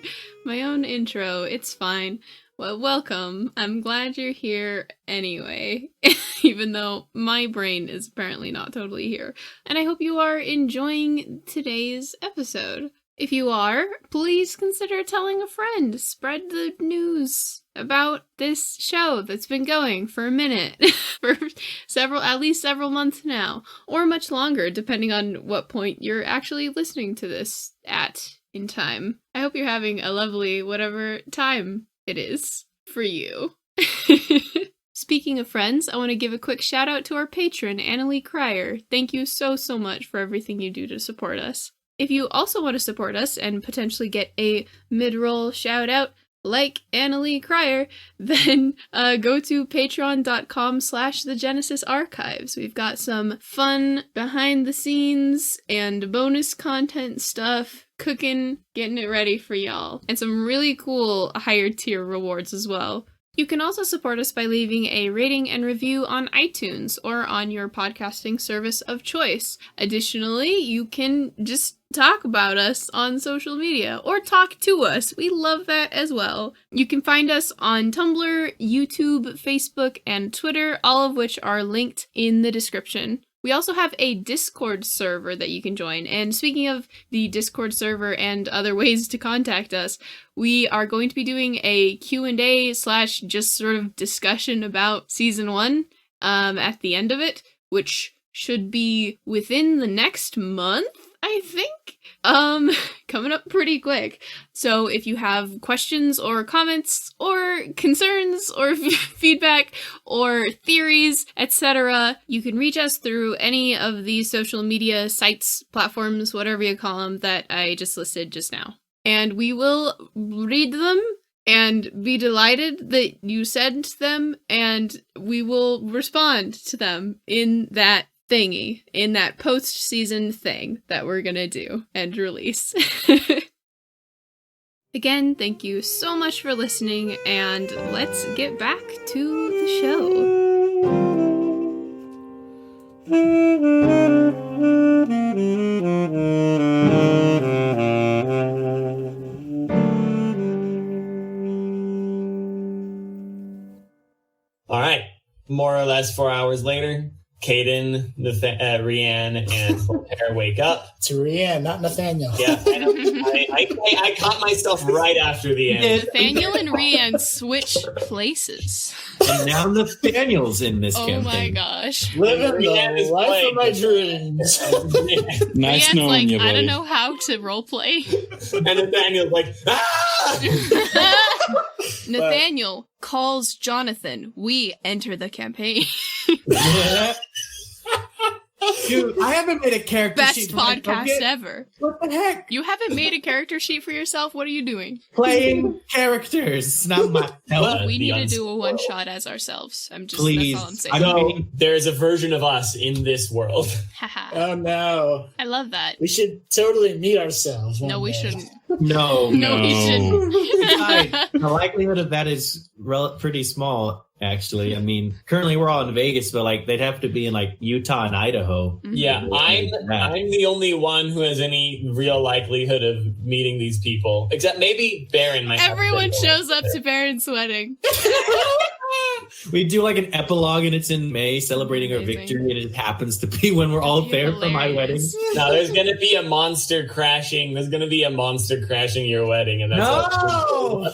Speaker 6: intro. It's fine. Well, welcome. I'm glad you're here anyway, even though my brain is apparently not totally here. And I hope you are enjoying today's episode. If you are, please consider telling a friend. Spread the news about this show that's been going for a minute, for at least several months now, or much longer, depending on what point you're actually listening to this at in time. I hope you're having a lovely whatever time it is for you. Speaking of friends, I want to give a quick shout out to our patron, Nathaniel Kruyer. Thank you so much for everything you do to support us. If you also want to support us and potentially get a mid-roll shout out like Nathaniel Kruyer, then go to patreon.com/the Genesys archives. We've got some fun behind the scenes and bonus content stuff, cooking, getting it ready for y'all, and some really cool higher tier rewards as well. You can also support us by leaving a rating and review on iTunes or on your podcasting service of choice. Additionally, you can just talk about us on social media or talk to us. We love that as well. You can find us on Tumblr, YouTube, Facebook, and Twitter, all of which are linked in the description. We also have a Discord server that you can join. And speaking of the Discord server and other ways to contact us, we are going to be doing a Q&A / just sort of discussion about season 1 at the end of it, which should be within the next month, I think. Coming up pretty quick. So if you have questions or comments or concerns or feedback or theories, etc., you can reach us through any of these social media sites, platforms, whatever you call them, that I just listed just now. And we will read them and be delighted that you sent them, and we will respond to them in that thingy, in that post-season thing that we're gonna do and release. Again, thank you so much for listening, and let's get back to the show.
Speaker 4: All right. More or less 4 hours later, Cayden, Rian, and Voltaire wake up.
Speaker 5: It's Rian, not Nathaniel.
Speaker 4: Yeah, I caught myself right after the end.
Speaker 6: Nathaniel and Rian switch places.
Speaker 7: And now Nathaniel's in this campaign.
Speaker 6: Oh my gosh.
Speaker 5: Living
Speaker 4: Rian
Speaker 5: the
Speaker 4: is
Speaker 5: life
Speaker 4: playing.
Speaker 5: of my dreams.
Speaker 8: Nice
Speaker 6: Rian's
Speaker 8: knowing
Speaker 6: like,
Speaker 8: you, buddy.
Speaker 6: I don't know how to roleplay.
Speaker 4: And Nathaniel's like, ah!
Speaker 6: Nathaniel calls Jonathan. We enter the campaign.
Speaker 7: Dude, I haven't made a character
Speaker 6: Best
Speaker 7: sheet.
Speaker 6: podcast ever.
Speaker 7: What the heck?
Speaker 6: You haven't made a character sheet for yourself? What are you doing?
Speaker 7: Playing characters, not my.
Speaker 6: We need to do a one shot as ourselves.
Speaker 7: Please.
Speaker 6: That's all I'm saying.
Speaker 7: I
Speaker 4: No, there's a version of us in this world.
Speaker 6: Haha.
Speaker 5: Oh no.
Speaker 6: I love that.
Speaker 5: We should totally meet ourselves.
Speaker 6: No,
Speaker 5: one
Speaker 6: we
Speaker 5: day.
Speaker 6: shouldn't.
Speaker 7: No,
Speaker 6: No, we shouldn't.
Speaker 7: The likelihood of that is pretty small, actually. I mean, currently we're all in Vegas, but like they'd have to be in like Utah and Idaho.
Speaker 4: Yeah, I'm the only one who has any real likelihood of meeting these people, except maybe Baaron might. have
Speaker 6: Everyone
Speaker 4: to-
Speaker 6: shows up to Baron's wedding.
Speaker 7: We do like an epilogue and it's in May celebrating our
Speaker 6: Amazing.
Speaker 7: victory, and it happens to be when we're all there for my wedding.
Speaker 6: Hilarious.
Speaker 4: No, there's gonna be a monster crashing. There's gonna be a monster crashing your wedding, and that's
Speaker 7: No!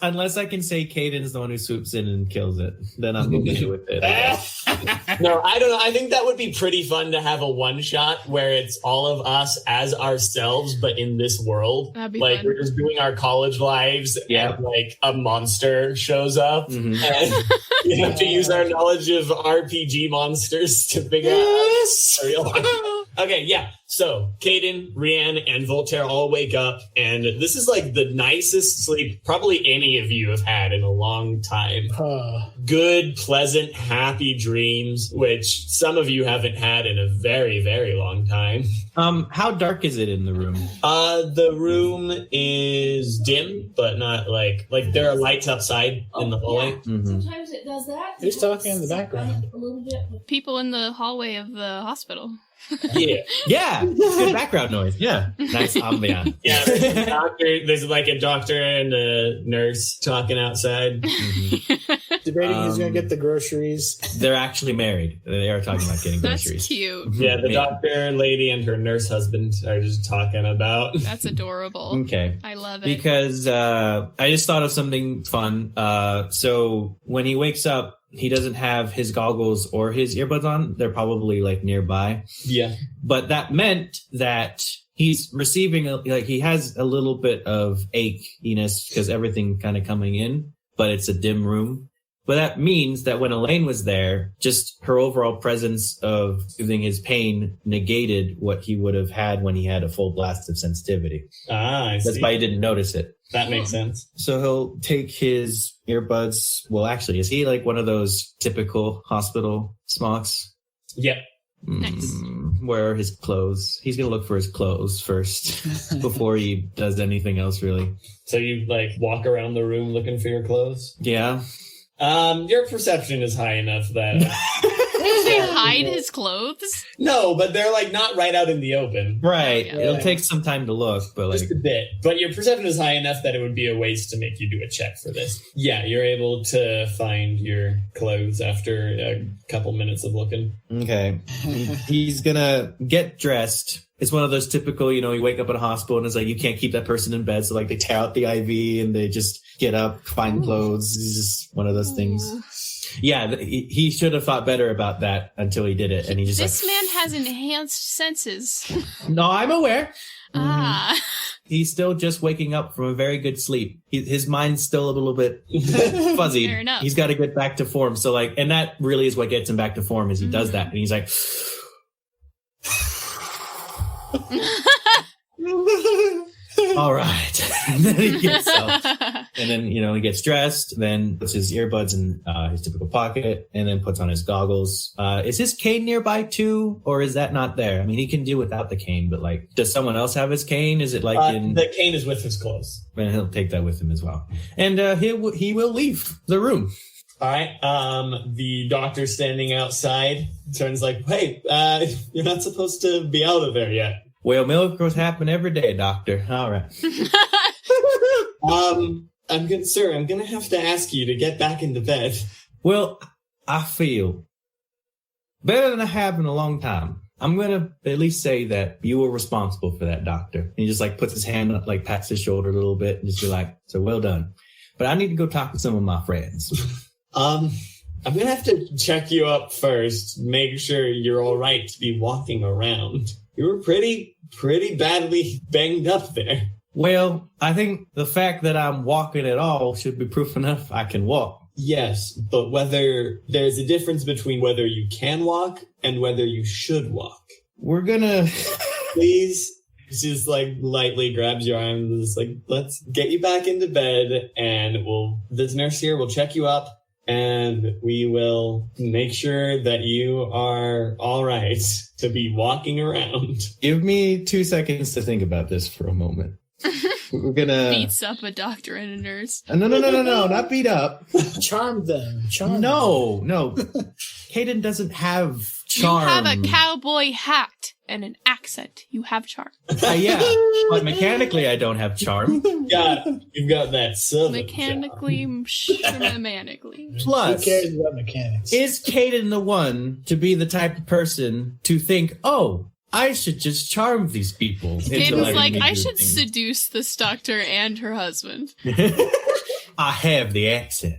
Speaker 7: unless I can say Cayden's the one who swoops in and kills it, then I'm okay with it.
Speaker 4: No, I don't know. I think that would be pretty fun to have a one shot where it's all of us as ourselves, but in this world.
Speaker 6: That'd be
Speaker 4: Like
Speaker 6: fun.
Speaker 4: we're just doing our college lives,
Speaker 7: Yeah.
Speaker 4: and like a monster shows up,
Speaker 7: Mhm.
Speaker 4: and you have to use our knowledge of RPG monsters to figure out.
Speaker 5: Yes.
Speaker 4: Okay, yeah. So Cayden, Rian, and Voltaire all wake up, and this is like the nicest sleep probably any of you have had in a long time. Good, pleasant, happy dreams, which some of you haven't had in a very, very long time.
Speaker 7: How dark is it in the room?
Speaker 4: The room is dim, but not like there are lights outside in the hallway.
Speaker 7: Mhm.
Speaker 9: Sometimes it does that.
Speaker 5: Who's talking in the background?
Speaker 9: A little bit.
Speaker 6: People in the hallway of the hospital.
Speaker 4: Yeah.
Speaker 7: Yeah, good background noise. Yeah, nice ambiance.
Speaker 4: Yeah, there's like a doctor and a nurse talking outside.
Speaker 5: Debating who's going to get the groceries.
Speaker 7: They're actually married. They are talking about getting
Speaker 6: That's
Speaker 7: groceries.
Speaker 6: cute.
Speaker 4: Yeah, the doctor lady and her nurse husband are just talking about.
Speaker 6: That's adorable.
Speaker 7: Okay.
Speaker 6: I love it.
Speaker 7: Because I just thought of something fun. So when he wakes up, he doesn't have his goggles or his earbuds on. They're probably like nearby.
Speaker 4: Yeah.
Speaker 7: But that meant that he's receiving, he has a little bit of achiness because everything kind of coming in, but it's a dim room. But that means that when Elaine was there, just her overall presence of giving his pain negated what he would have had when he had a full blast of sensitivity.
Speaker 4: Ah, I see.
Speaker 7: That's why he didn't notice it.
Speaker 4: That makes sense.
Speaker 7: So he'll take his earbuds. Well, actually, is he like one of those typical hospital smocks?
Speaker 4: Yep.
Speaker 6: Nice.
Speaker 7: Where are his clothes? He's going to look for his clothes first before he does anything else, really.
Speaker 4: So you like walk around the room looking for your clothes?
Speaker 7: Yeah.
Speaker 4: Your perception is high enough that
Speaker 6: Does he hide his clothes?
Speaker 4: no, but they're like not right out in the open.
Speaker 7: Right.
Speaker 6: Yeah.
Speaker 7: It'll take some time to look, but like,
Speaker 4: Just a bit. But your perception is high enough that it would be a waste to make you do a check for this. Yeah, you're able to find your clothes after a couple minutes of looking.
Speaker 7: okay. He's going to get dressed. It's one of those typical, you wake up at a hospital and it's like, you can't keep that person in bed. So like they tear out the IV and they just get up, find clothes. It's just one of those things. Yeah, he should have thought better about that until he did it. And he just
Speaker 6: This man has enhanced senses.
Speaker 7: no, I'm aware.
Speaker 6: Ah.
Speaker 7: He's still just waking up from a very good sleep. His mind's still a little bit fuzzy.
Speaker 6: Fair enough.
Speaker 7: He's got to get back to form. So like, and that really is what gets him back to form is he does that. And he's like, All right. And then he gets up. And then, he gets dressed, then puts his earbuds in his typical pocket, and then puts on his goggles. Is his cane nearby too, or is that not there? I mean, he can do without the cane, but does someone else have his cane? Is it
Speaker 4: the cane is with his clothes.
Speaker 7: And he'll take that with him as well. And he will leave the room.
Speaker 4: All right. The doctor standing outside turns like, hey, you're not supposed to be out of there yet.
Speaker 7: Well, miracles happen every day, doctor. All right.
Speaker 4: I'm gonna have to ask you to get back into bed.
Speaker 7: Well, I feel better than I have in a long time. I'm gonna at least say that you were responsible for that, doctor. And he just puts his hand up, pats his shoulder a little bit, and just be like, so well done. But I need to go talk to some of my friends.
Speaker 4: I'm gonna have to check you up first, make sure you're all right to be walking around. You were pretty badly banged up there.
Speaker 7: Well, I think the fact that I'm walking at all should be proof enough I can walk.
Speaker 4: Yes, but there's a difference between whether you can walk and whether you should walk.
Speaker 7: We're gonna...
Speaker 4: Please, just lightly grabs your arm and is let's get you back into bed, and this nurse here will check you up, and we will make sure that you are all right to be walking around.
Speaker 7: Give me 2 seconds to think about this for a moment. We're gonna...
Speaker 6: Beats up a doctor and a nurse.
Speaker 7: No, not beat up.
Speaker 5: Charm them.
Speaker 7: No. Cayden doesn't have charm.
Speaker 6: You have a cowboy hat and an accent. You have charm.
Speaker 7: Yeah, but mechanically I don't have charm.
Speaker 4: Yeah, you've got that southern
Speaker 6: Mechanically, shamanically.
Speaker 7: Plus,
Speaker 5: who cares about mechanics?
Speaker 7: is Cayden the one to be the type of person to think, oh, I should just charm these people?
Speaker 6: Cayden's I should seduce this doctor and her husband.
Speaker 7: I have the accent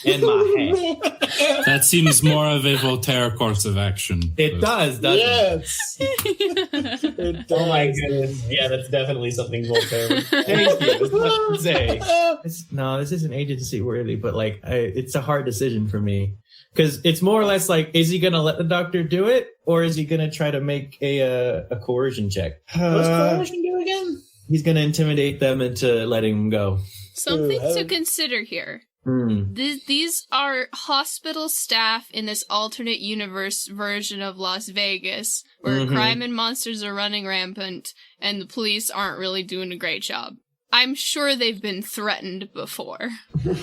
Speaker 7: in my hat.
Speaker 8: That seems more of a Voltaire course of action.
Speaker 7: It does, doesn't
Speaker 5: Yes.
Speaker 7: it?
Speaker 4: Oh my goodness. Yeah, that's definitely something Voltaire would
Speaker 7: Thank you. That's what to say. This isn't agency worthy, but it's a hard decision for me. Because it's more or less is he going to let the doctor do it? Or is he going to try to make a coercion check?
Speaker 5: What's coercion do again?
Speaker 7: He's going to intimidate them into letting him go.
Speaker 6: Something to consider here. These are hospital staff in this alternate universe version of Las Vegas, where crime and monsters are running rampant, and the police aren't really doing a great job. I'm sure they've been threatened before.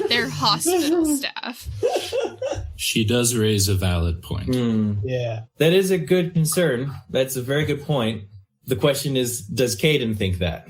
Speaker 6: They're hospital staff.
Speaker 8: She does raise a valid point.
Speaker 5: Yeah.
Speaker 7: That is a good concern. That's a very good point. The question is, does Cayden think that?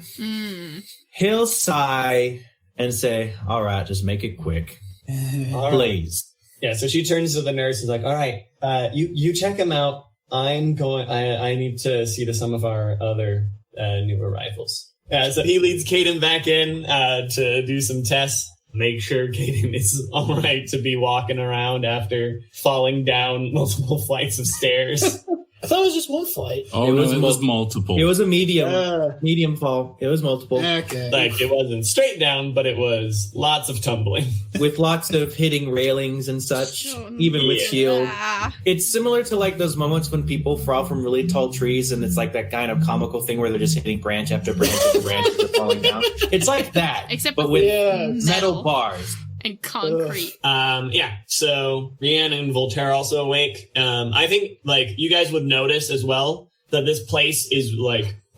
Speaker 7: He'll sigh and say, all right, just make it quick. Please.
Speaker 4: Yeah, so she turns to the nurse and is like, all right, you check him out. I need to see to some of our other new arrivals. So he leads Cayden back in to do some tests. Make sure Cayden is all right to be walking around after falling down multiple flights of stairs.
Speaker 5: I thought it was just one flight.
Speaker 8: Oh, it was multiple.
Speaker 7: It was a medium fall. It was multiple.
Speaker 5: Okay.
Speaker 4: It wasn't straight down, but it was lots of tumbling.
Speaker 7: With lots of hitting railings and such, even with shield. It's similar to those moments when people fall from really tall trees and it's that kind of comical thing where they're just hitting branch after branch after branch as they're falling down. It's like that,
Speaker 6: except
Speaker 7: but with metal bars.
Speaker 6: And concrete.
Speaker 4: So Rian and Voltaire also awake. I think you guys would notice as well that this place is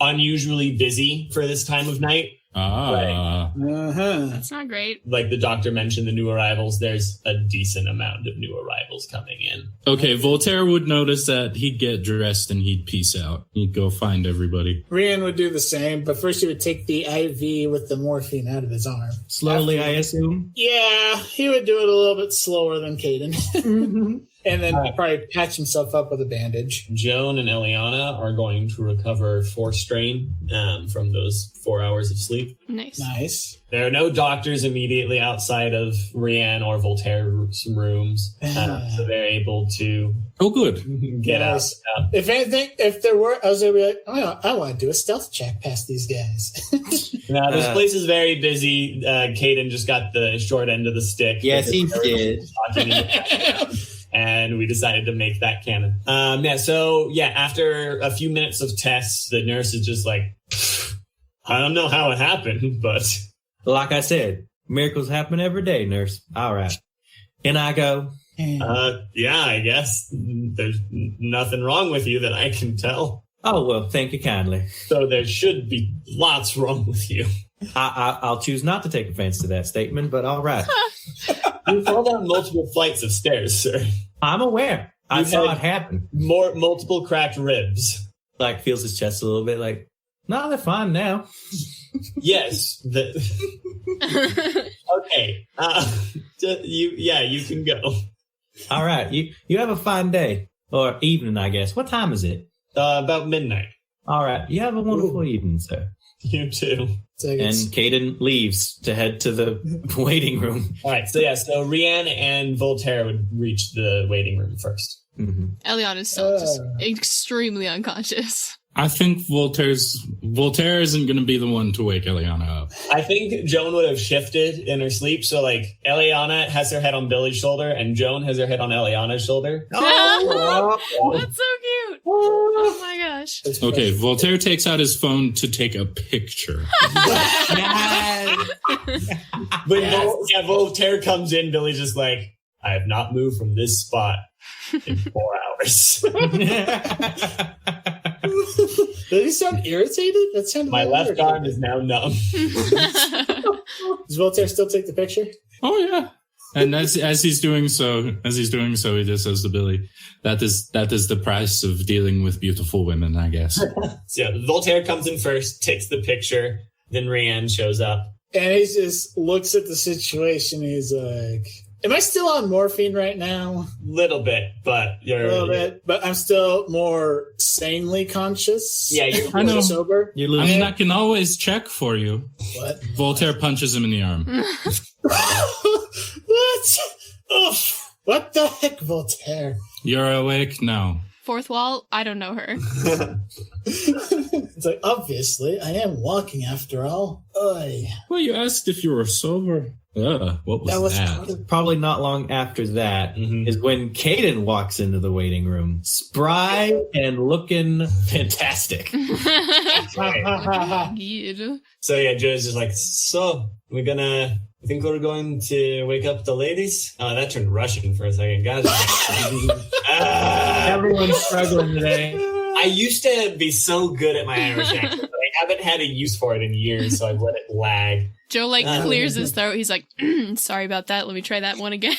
Speaker 4: unusually busy for this time of night.
Speaker 6: That's not great.
Speaker 4: The doctor mentioned the new arrivals. There's a decent amount of new arrivals coming in.
Speaker 8: Okay, Voltaire would notice that. He'd get dressed and he'd peace out. He'd go find everybody.
Speaker 5: Rian would do the same, but first he would take the IV with the morphine out of his arm.
Speaker 7: Slowly, I assume?
Speaker 5: Yeah, he would do it a little bit slower than Cayden. And then probably patch himself up with a bandage.
Speaker 4: Joan and Elianna are going to recover 4 strain from those 4 hours of sleep.
Speaker 5: Nice.
Speaker 4: There are no doctors immediately outside of Rian or Voltaire's rooms, so they're able to get out.
Speaker 5: If anything, if there were, I was going to be like, I want to do a stealth check past these guys.
Speaker 4: Now, this place is very busy. Cayden just got the short end of the stick.
Speaker 7: Yes, he did.
Speaker 4: And we decided to make that canon. After a few minutes of tests, the nurse is just I don't know how it happened, but...
Speaker 7: Like I said, miracles happen every day, nurse. All right. And I go...
Speaker 4: Yeah, I guess. There's nothing wrong with you that I can tell.
Speaker 7: Oh, well, thank you kindly.
Speaker 4: So there should be lots wrong with you.
Speaker 7: I'll choose not to take offense to that statement, but all right.
Speaker 4: You fall down multiple flights of stairs, sir.
Speaker 7: I'm aware. I saw it happen.
Speaker 4: Multiple cracked ribs.
Speaker 7: Like, feels his chest a little bit, like, no, they're fine now.
Speaker 4: Yes. Okay. You can go.
Speaker 7: All right. You have a fine day. Or evening, I guess. What time is it?
Speaker 4: About midnight.
Speaker 7: All right. You have a wonderful evening, sir.
Speaker 4: You too.
Speaker 7: And Cayden leaves to head to the waiting room.
Speaker 4: All right. So Rian and Voltaire would reach the waiting room first.
Speaker 7: Mm-hmm.
Speaker 6: Elianna is still just extremely unconscious.
Speaker 8: I think Voltaire isn't going to be the one to wake Elianna up.
Speaker 4: I think Joan would have shifted in her sleep. So, like, Elianna has her head on Billy's shoulder, and Joan has her head on Eliana's shoulder.
Speaker 6: Oh, that's so cute. Oh my gosh.
Speaker 8: Okay, Voltaire takes out his phone to take a picture.
Speaker 4: Voltaire comes in, Billy's just like, I have not moved from this spot in 4 hours.
Speaker 5: Did he sound irritated? That sounded
Speaker 4: My left
Speaker 5: irritated.
Speaker 4: arm is now numb.
Speaker 5: Does Voltaire still take the picture?
Speaker 8: Oh yeah. And as he's doing so, he just says to Billy, that is the price of dealing with beautiful women, I guess.
Speaker 4: So Voltaire comes in first, takes the picture, then Rian shows up.
Speaker 5: And he just looks at the situation. He's like, am I still on morphine right now?
Speaker 4: Little bit, but you're...
Speaker 5: A little bit, but I'm still more sanely conscious.
Speaker 4: Yeah, you're
Speaker 8: I know.
Speaker 5: sober.
Speaker 8: I mean, I can always check for you.
Speaker 5: What?
Speaker 8: Voltaire punches him in the arm.
Speaker 5: What? Ugh. What the heck, Voltaire?
Speaker 8: You're awake now.
Speaker 6: Fourth wall, I don't know her.
Speaker 5: It's like, obviously, I am walking after all. Oy.
Speaker 8: Well, you asked if you were sober. What was that?
Speaker 7: Probably not long after that is when Cayden walks into the waiting room, spry and looking fantastic.
Speaker 6: Good.
Speaker 4: So yeah, Joe's just like, so I think we're going to wake up the ladies? Oh, that turned Russian for a second. Guys.
Speaker 7: Everyone's struggling today.
Speaker 4: I used to be so good at my Irish accent, but I haven't had a use for it in years, so I've let it lag.
Speaker 6: Joe clears his throat. He's like, sorry about that. Let me try that one again.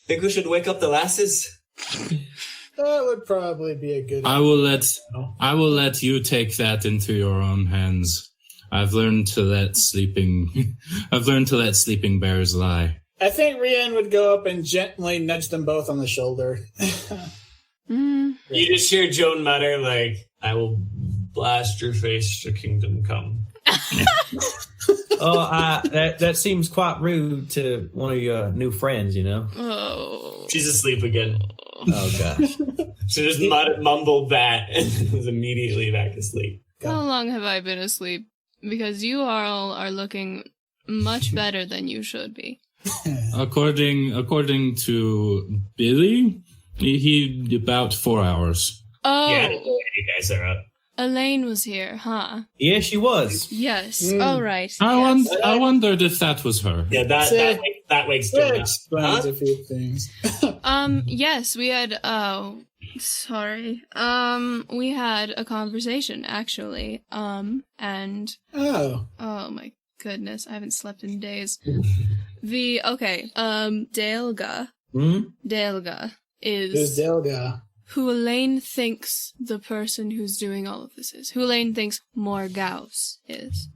Speaker 4: Think we should wake up the lasses?
Speaker 5: That would probably be a good.
Speaker 8: I will let you take that into your own hands. I've learned to let sleeping bears lie.
Speaker 5: I think Rian would go up and gently nudge them both on the shoulder.
Speaker 4: You just hear Joan mutter, like, I will blast your face to kingdom come.
Speaker 7: That seems quite rude to one of your new friends, you know?
Speaker 6: Oh.
Speaker 4: She's asleep again.
Speaker 7: Oh, gosh.
Speaker 4: She just mumbled that and was immediately back asleep.
Speaker 6: How long have I been asleep? Because you all are looking much better than you should be.
Speaker 8: According to Billy, he about 4 hours.
Speaker 6: Oh.
Speaker 4: Yeah, you guys are up.
Speaker 6: Elaine was here, huh?
Speaker 7: Yeah, she was.
Speaker 6: Yes. All right.
Speaker 8: I wondered if that was her.
Speaker 4: Yeah, that wakes Joan up.
Speaker 5: Explains a few things.
Speaker 6: Yes, we had, sorry. We had a conversation, actually. And...
Speaker 5: Oh.
Speaker 6: Oh my goodness, I haven't slept in days. Delga. Delga is...
Speaker 5: Who's Delga?
Speaker 6: Who Elaine thinks the person who's doing all of this is. Who Elaine thinks Morgause is.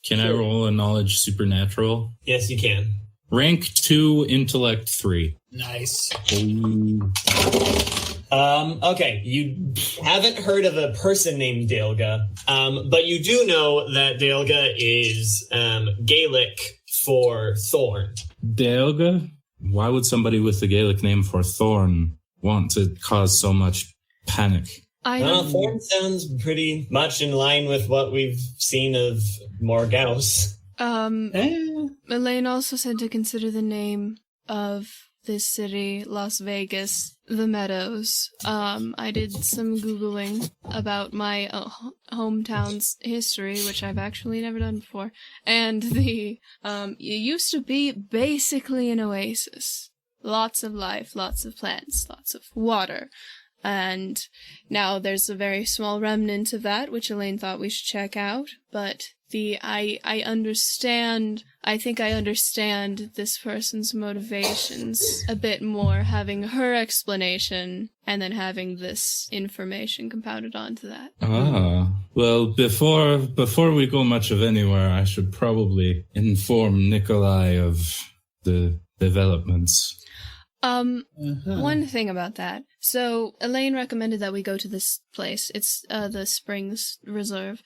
Speaker 8: Can I roll a knowledge supernatural?
Speaker 4: Yes, you can.
Speaker 8: Rank 2, intellect 3.
Speaker 5: Nice.
Speaker 4: Okay, you haven't heard of a person named Delga, but you do know that Delga is Gaelic for thorn.
Speaker 8: Delga? Why would somebody with the Gaelic name for thorn want to cause so much panic?
Speaker 4: Thorn sounds pretty much in line with what we've seen of Morgause.
Speaker 6: Elaine also said to consider the name of this city, Las Vegas, the Meadows. I did some Googling about my hometown's history, which I've actually never done before. And it used to be basically an oasis. Lots of life, lots of plants, lots of water. And now there's a very small remnant of that, which Elaine thought we should check out. But I think I understand this person's motivations a bit more, having her explanation and then having this information compounded onto that.
Speaker 8: Well, before we go much of anywhere, I should probably inform Nikolai of the developments.
Speaker 6: One thing about that. So, Elaine recommended that we go to this place. It's, the Springs Reserve.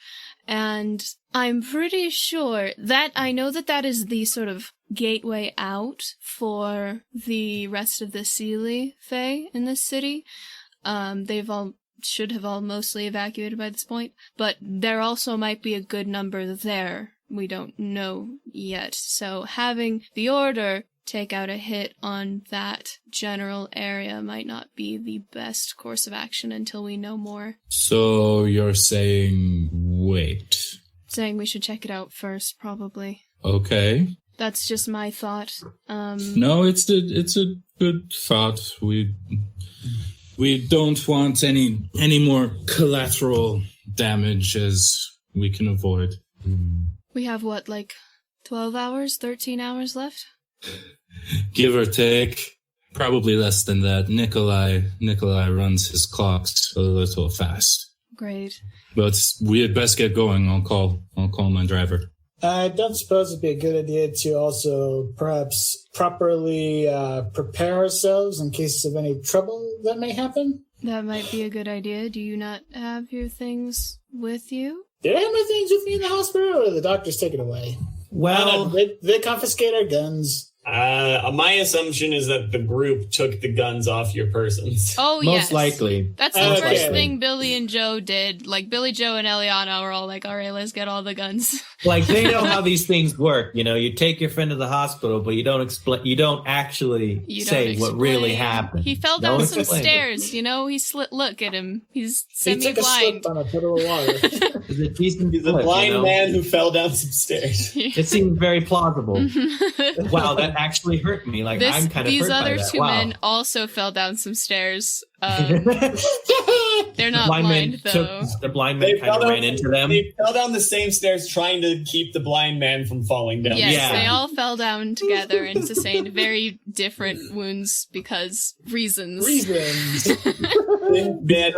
Speaker 6: And I'm pretty sure that I know that is the sort of gateway out for the rest of the Seelie Fae in this city. Should have all mostly evacuated by this point. But there also might be a good number there. We don't know yet. So, having the Order take out a hit on that general area might not be the best course of action until we know more.
Speaker 8: So you're saying wait?
Speaker 6: Saying we should check it out first, probably.
Speaker 8: Okay.
Speaker 6: That's just my thought.
Speaker 8: No, it's a good thought. We don't want any more collateral damage as we can avoid.
Speaker 6: We have 12 hours, 13 hours left?
Speaker 8: Give or take. Probably less than that. Nikolai runs his clocks a little fast.
Speaker 6: Great.
Speaker 8: But we had best get going. I'll call my driver.
Speaker 5: I don't suppose it'd be a good idea to also perhaps properly prepare ourselves in case of any trouble that may happen.
Speaker 6: That might be a good idea. Do you not have your things with you?
Speaker 5: Did I have my things with me in the hospital, or did the doctors take it away?
Speaker 7: Well,
Speaker 5: they confiscate our guns.
Speaker 4: My assumption is that the group took the guns off your persons.
Speaker 6: Oh, yes.
Speaker 7: Most likely.
Speaker 6: That's the first thing Billy and Joe did. Billy, Joe, and Elianna were all like, all right, let's get all the guns.
Speaker 7: They know how these things work. You take your friend to the hospital, but you don't actually say what really happened.
Speaker 6: He fell down some stairs, he slipped. Look at him. He's semi-blind.
Speaker 5: He took a slip on a puddle of water.
Speaker 4: He's a blind man who fell down some stairs.
Speaker 7: It seems very plausible. Wow, that actually hurt me. I'm kind of hurt by that.
Speaker 6: These other two men also fell down some stairs. They're not blind, though.
Speaker 7: The blind man kind of ran into them.
Speaker 4: They fell down the same stairs trying to keep the blind man from falling down.
Speaker 6: Yes, They all fell down together and sustained very different wounds because reasons.
Speaker 8: Look at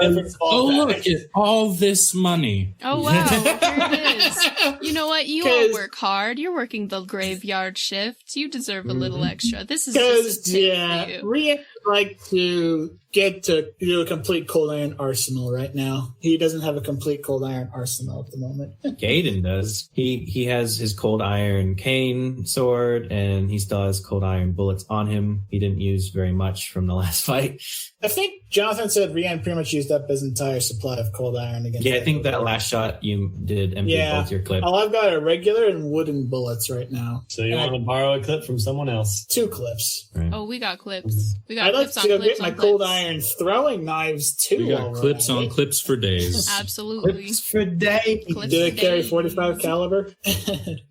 Speaker 8: all this money.
Speaker 6: Oh, wow. Here it is. You know what? You all work hard. You're working the graveyard shift. You deserve a little extra. This is just a tip for you.
Speaker 5: Rian would like to get to do a complete cold iron arsenal right now. He doesn't have a complete cold iron arsenal at the moment.
Speaker 7: Cayden does. He has his cold iron cane sword, and he still has cold iron bullets on him. He didn't use very much from the last fight.
Speaker 5: I think Jonathan said Rian pretty much used up his entire supply of cold iron against.
Speaker 7: Yeah, I think that last shot you did empty both your clips.
Speaker 5: All I've got are regular and wooden bullets right now.
Speaker 4: So you want to borrow a clip from someone else?
Speaker 5: 2 clips.
Speaker 7: Right.
Speaker 6: Oh, we got clips.
Speaker 5: I'd like to go get my cold iron throwing knives too.
Speaker 8: We got clips on clips for days.
Speaker 6: Absolutely.
Speaker 7: Clips for days.
Speaker 5: Do they carry 45 caliber?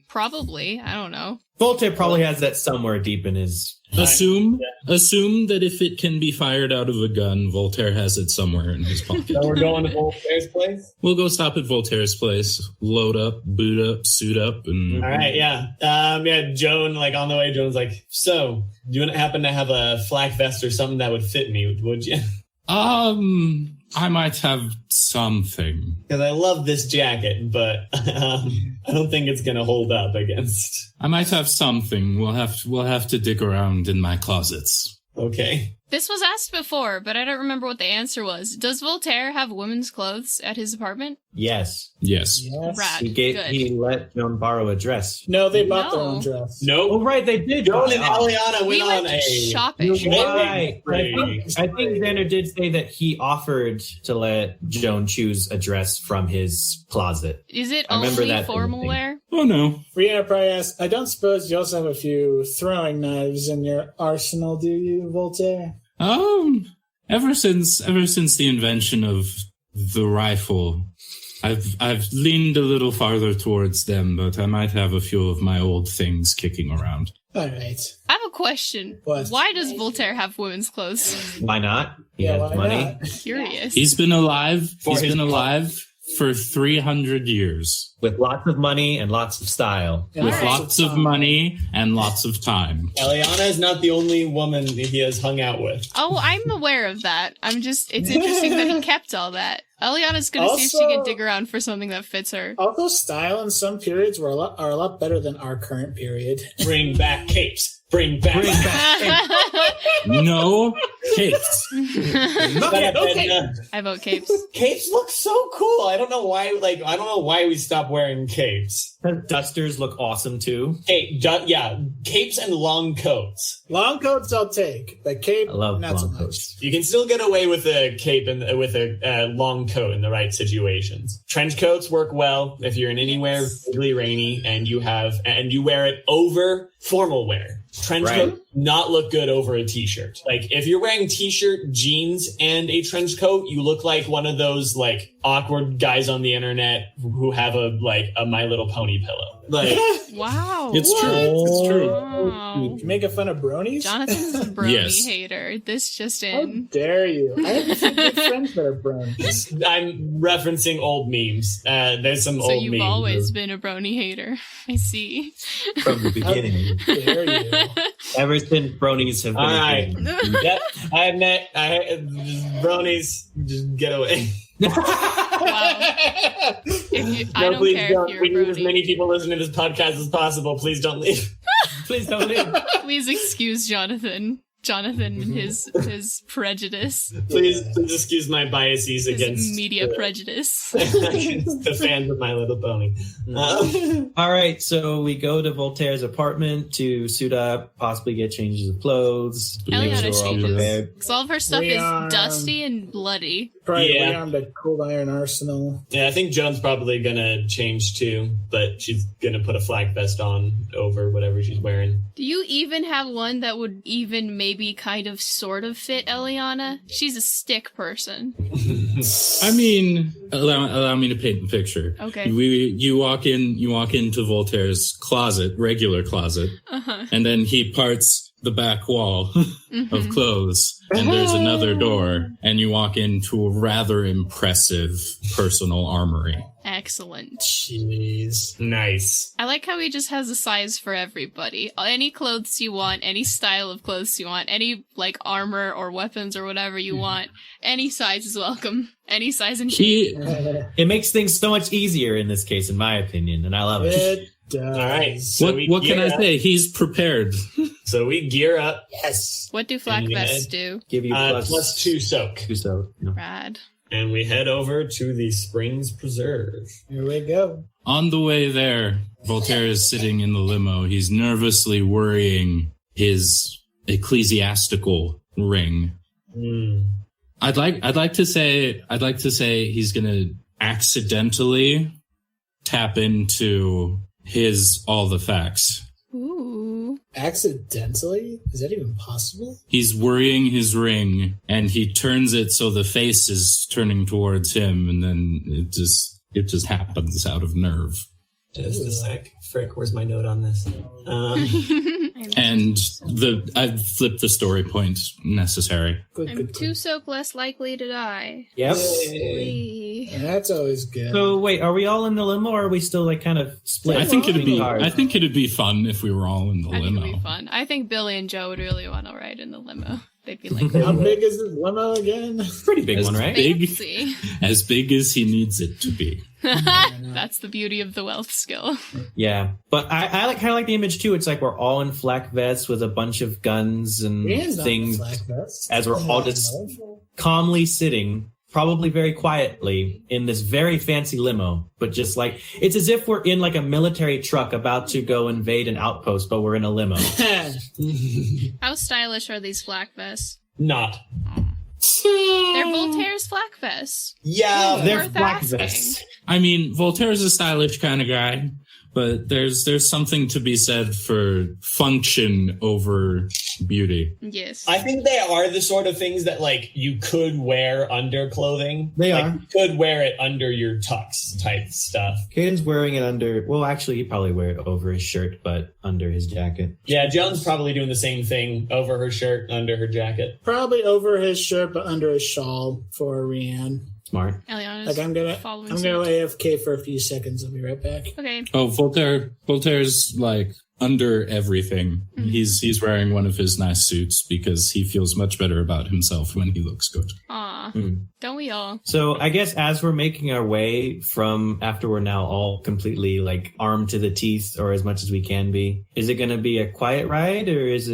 Speaker 6: Probably. I don't know.
Speaker 7: Voltaire probably has that somewhere deep in his...
Speaker 8: Assume that if it can be fired out of a gun, Voltaire has it somewhere in his pocket.
Speaker 4: So we're going to Voltaire's place?
Speaker 8: We'll go stop at Voltaire's place, load up, boot up, suit up, and...
Speaker 4: All right, yeah. Joan, on the way, Joan's like, so, do you happen to have a flak vest or something that would fit me, would you?
Speaker 8: I might have something.
Speaker 4: Because I love this jacket, but I don't think it's going to hold up against.
Speaker 8: I might have something. We'll have to dig around in my closets.
Speaker 4: Okay.
Speaker 6: This was asked before, but I don't remember what the answer was. Does Voltaire have women's clothes at his apartment?
Speaker 7: Yes.
Speaker 6: Rad.
Speaker 7: He let Joan borrow a dress.
Speaker 5: No, they bought their own dress.
Speaker 4: Nope.
Speaker 7: Oh, right, they did.
Speaker 4: Joan and Elianna went on
Speaker 6: a shopping.
Speaker 7: Right. I think Zander did say that he offered to let Joan choose a dress from his closet.
Speaker 6: Is it only formal wear?
Speaker 8: Oh, no.
Speaker 5: Rian probably asks, I don't suppose you also have a few throwing knives in your arsenal, do you, Voltaire?
Speaker 8: Ever since the invention of the rifle, I've leaned a little farther towards them, but I might have a few of my old things kicking around.
Speaker 5: All right.
Speaker 6: I have a question.
Speaker 5: What?
Speaker 6: Why does Voltaire have women's clothes?
Speaker 7: Why not? He
Speaker 5: Yeah,
Speaker 7: has
Speaker 5: why
Speaker 7: money.
Speaker 5: not?
Speaker 6: Curious.
Speaker 8: He's been alive. For 300 years.
Speaker 7: With lots of money and lots of style.
Speaker 5: And
Speaker 8: With
Speaker 6: Alright.
Speaker 8: lots of money and lots of time.
Speaker 4: Elianna is not the only woman he has hung out with.
Speaker 6: Oh, I'm aware of that. It's interesting that he kept all that. Eliana's gonna see if she can
Speaker 5: Also-
Speaker 6: dig around for something that fits her.
Speaker 5: Although style in some periods are a lot better than our current period.
Speaker 4: Bring back capes. Bring back.
Speaker 8: No capes.
Speaker 6: I vote capes.
Speaker 4: Capes look so cool. I don't know why we stopped wearing capes.
Speaker 7: Dusters look awesome too.
Speaker 4: Capes and long coats.
Speaker 5: Long coats I'll take, but cape,
Speaker 7: I love
Speaker 5: not so
Speaker 7: long
Speaker 5: much.
Speaker 7: coats.
Speaker 4: You can still get away with a cape and with a long coat in the right situations. Trench coats work well if you're in anywhere really rainy and you wear it over formal wear. Trench coat not look good over a t-shirt. Like if you're wearing t-shirt, jeans, and a trench coat, you look like one of those like awkward guys on the internet who have a My Little Pony pillow. Like
Speaker 6: Wow.
Speaker 8: It's true. It's true.
Speaker 6: Wow.
Speaker 5: Making fun of bronies?
Speaker 6: Jonathan's a brony
Speaker 8: Yes.
Speaker 6: hater. This just
Speaker 5: How
Speaker 6: in.
Speaker 5: dare you? I have a few good friends that are bronies.
Speaker 4: I'm referencing old memes. There's some
Speaker 6: So
Speaker 4: old
Speaker 6: you've
Speaker 4: memes.
Speaker 6: always been a brony hater. I see.
Speaker 7: From the beginning.
Speaker 5: How dare you?
Speaker 7: Ever since bronies have been
Speaker 4: All
Speaker 7: a
Speaker 4: right.
Speaker 7: thing.
Speaker 4: Yep, bronies, just get away.
Speaker 6: Wow. I don't
Speaker 4: please
Speaker 6: care
Speaker 4: don't.
Speaker 6: if you're
Speaker 4: We
Speaker 6: a
Speaker 4: need as
Speaker 6: brony.
Speaker 4: many people listening to this podcast as possible. Please don't leave.
Speaker 7: Please don't leave.
Speaker 6: Please excuse Jonathan. Jonathan and his prejudice.
Speaker 4: Please excuse my biases
Speaker 6: His
Speaker 4: against
Speaker 6: media prejudice.
Speaker 4: against the fans of My Little Pony.
Speaker 7: All right, so we go to Voltaire's apartment to suit up, possibly get changes of clothes. Make
Speaker 6: Elianna
Speaker 7: sure we're all
Speaker 6: changes.
Speaker 7: prepared.
Speaker 6: Because all of her stuff
Speaker 5: Rian.
Speaker 6: is dusty and bloody.
Speaker 5: Probably
Speaker 4: Yeah.
Speaker 5: rearmed a cold iron arsenal.
Speaker 4: Yeah, I think Joan's probably gonna change too, but she's gonna put a flak vest on over whatever she's wearing.
Speaker 6: Do you even have one that would even maybe kind of sort of fit Elianna? She's a stick person.
Speaker 8: I mean, allow me to paint the picture.
Speaker 6: Okay.
Speaker 8: You walk into Voltaire's closet, regular closet, and then he parts the back wall of clothes, and there's another door, and you walk into a rather impressive personal armory.
Speaker 6: Excellent.
Speaker 5: Jeez.
Speaker 4: Nice.
Speaker 6: I like how he just has a size for everybody. Any clothes you want, any style of clothes you want, any like armor or weapons or whatever you want, any size is welcome. Any size and shape.
Speaker 7: It makes things so much easier in this case, in my opinion, and I love it.
Speaker 5: It does.
Speaker 4: All right. So
Speaker 8: What can I say? He's prepared.
Speaker 4: So we gear up.
Speaker 5: Yes.
Speaker 6: What do flak
Speaker 4: And you
Speaker 6: vests
Speaker 4: add-
Speaker 6: do?
Speaker 7: Give you
Speaker 4: Plus 2 soak.
Speaker 7: two so. You know.
Speaker 6: Rad.
Speaker 4: And we head over to the Springs Preserve.
Speaker 5: Here we go.
Speaker 8: On the way there, Voltaire is sitting in the limo. He's nervously worrying his ecclesiastical ring. I'd like to say he's gonna accidentally tap into his all the facts.
Speaker 6: Ooh.
Speaker 5: Accidentally? Is that even possible?
Speaker 8: He's worrying his ring, and he turns it so the face is turning towards him, and then it just happens out of nerve.
Speaker 4: Just a sec. Frick, where's my note on this?
Speaker 8: And I've flipped the story point necessary.
Speaker 5: Good,
Speaker 6: I'm
Speaker 5: good.
Speaker 6: 2 soak less likely to die.
Speaker 7: Yep.
Speaker 6: Whee.
Speaker 5: That's always good.
Speaker 7: So wait, are we all in the limo, or are we still like kind of split?
Speaker 8: I think it'd be
Speaker 7: Cars?
Speaker 8: fun if we were all in the
Speaker 6: I think
Speaker 8: limo.
Speaker 6: it'd be fun. I think Billy and Joe would really want to ride in the limo. They'd be like,
Speaker 5: How big is this limo again?
Speaker 7: Pretty big one, right?
Speaker 6: fancy.
Speaker 8: As big as he needs it to be.
Speaker 6: That's the beauty of the wealth skill.
Speaker 7: Yeah, but I kind of like the image too. It's like we're all in flak vests with a bunch of guns and
Speaker 5: Rian's not
Speaker 7: things,
Speaker 5: in flak vest.
Speaker 7: as we're all just calmly sitting, probably very quietly, in this very fancy limo. But just like it's as if we're in like a military truck about to go invade an outpost, but we're in a limo.
Speaker 6: How stylish are these flak vests?
Speaker 4: Not.
Speaker 6: They're Voltaire's flak vests.
Speaker 4: Yeah,
Speaker 7: They're
Speaker 6: Worth
Speaker 7: flak
Speaker 6: asking.
Speaker 7: vests.
Speaker 8: I mean, Voltaire's a stylish kind of guy, But there's something to be said for function over beauty.
Speaker 6: Yes.
Speaker 4: I think they are the sort of things that, like, you could wear under clothing.
Speaker 7: They
Speaker 4: like,
Speaker 7: are.
Speaker 4: You could wear it under your tux type stuff.
Speaker 7: Cayden's wearing it under... Well, actually, he'd probably wear it over his shirt, but under his jacket.
Speaker 4: Yeah, Joan's probably doing the same thing over her shirt, under her jacket.
Speaker 5: Probably over his shirt, but under his shawl for Rian.
Speaker 7: Smart.
Speaker 6: Elianna's
Speaker 5: Like I'm gonna AFK for a few seconds. I'll be right back.
Speaker 6: Okay.
Speaker 8: Oh, Voltaire's like under everything.
Speaker 6: Mm-hmm.
Speaker 8: He's wearing one of his nice suits because he feels much better about himself when he looks good.
Speaker 6: Aw. Don't we all?
Speaker 7: So I guess as we're making our way from after we're now all completely like armed to the teeth or as much as we can be, is it going to be a quiet ride or is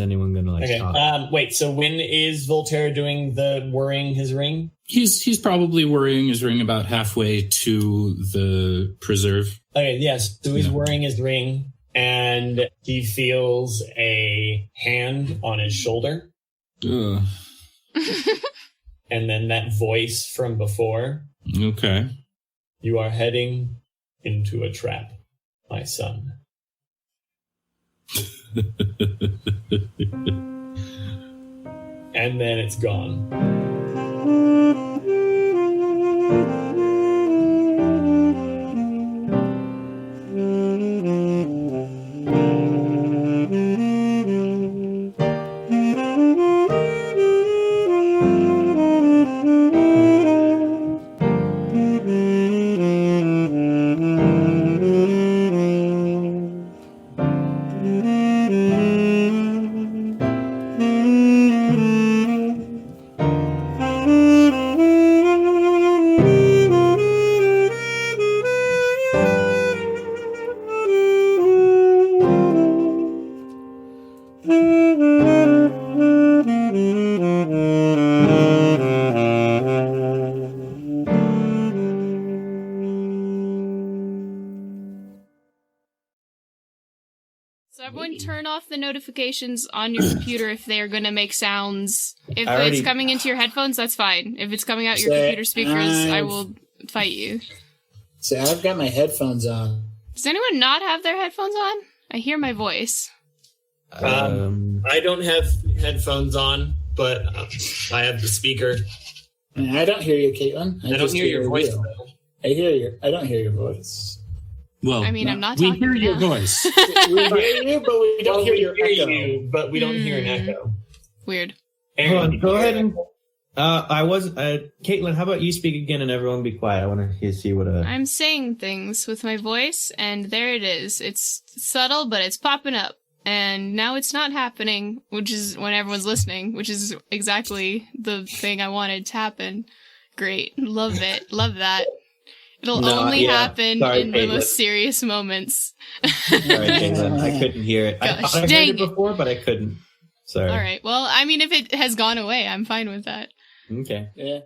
Speaker 7: anyone going to like talk?
Speaker 4: Wait, so when is Voltaire doing the worrying his ring?
Speaker 8: He's probably worrying his ring about halfway to the preserve.
Speaker 4: Okay, yes. So he's wearing his ring and he feels a hand on his shoulder.
Speaker 8: Ugh.
Speaker 4: And then that voice from before.
Speaker 8: Okay.
Speaker 4: You are heading into a trap, my son. And then it's gone.
Speaker 6: Notifications on your computer if they are going to make sounds. If it's coming into your headphones, that's fine. If it's coming out your computer speakers, I will fight you.
Speaker 5: So I've got my headphones on.
Speaker 6: Does anyone not have their headphones on? I hear my voice.
Speaker 4: I don't have headphones on, but I have the speaker.
Speaker 5: I don't hear you, Caitlin.
Speaker 4: I don't hear your voice, though.
Speaker 5: I don't hear your voice.
Speaker 8: Well,
Speaker 6: I mean, I'm not talking.
Speaker 8: We hear your voice.
Speaker 5: We hear you, but we don't hear your echo.
Speaker 4: You, but we don't hear an echo.
Speaker 6: Weird.
Speaker 7: Aaron, go ahead and Caitlin, how about you speak again and everyone be quiet? I want to see what
Speaker 6: I'm saying things with my voice, and there it is. It's subtle, but it's popping up. And now it's not happening, which is when everyone's listening, which is exactly the thing I wanted to happen. Great. Love it. Love that. It'll only happen in the most serious moments.
Speaker 7: Sorry, Caitlin, I couldn't hear it.
Speaker 6: Gosh,
Speaker 7: I thought I heard it before, but I couldn't. Sorry.
Speaker 6: All right. Well, I mean, if it has gone away, I'm fine with that.
Speaker 7: Okay.
Speaker 5: Yeah.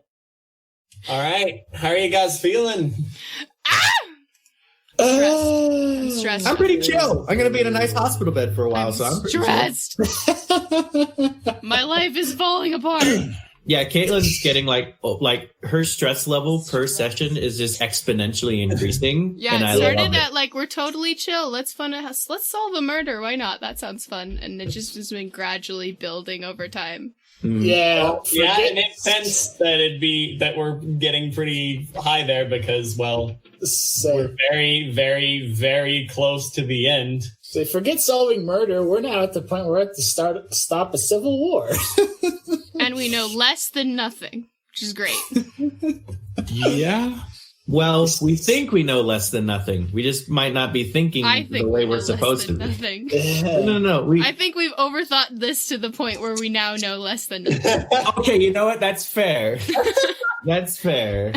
Speaker 4: All right. How are you guys feeling?
Speaker 6: I'm stressed.
Speaker 7: I'm pretty chill. I'm going to be in a nice hospital bed for a while, so I'm pretty
Speaker 6: stressed. My life is falling apart.
Speaker 7: Yeah, Caitlin's getting like her stress level per session is just exponentially increasing.
Speaker 6: Yeah,
Speaker 7: and
Speaker 6: it
Speaker 7: I
Speaker 6: started at like we're totally chill. Let's solve a murder. Why not? That sounds fun. And it just has been gradually building over time.
Speaker 5: Yeah,
Speaker 4: it makes sense that we're getting pretty high there because we're very, very, very close to the end.
Speaker 5: So forget solving murder. We're now at the point where we're at the stop a civil war.
Speaker 6: And we know less than nothing, which is great.
Speaker 8: Yeah.
Speaker 7: Well, we think we know less than nothing. We just might not be thinking the way we're supposed to.
Speaker 6: Nothing.
Speaker 7: No.
Speaker 6: I think we've overthought this to the point where we now know less than nothing.
Speaker 7: Okay, you know what? That's fair. That's fair.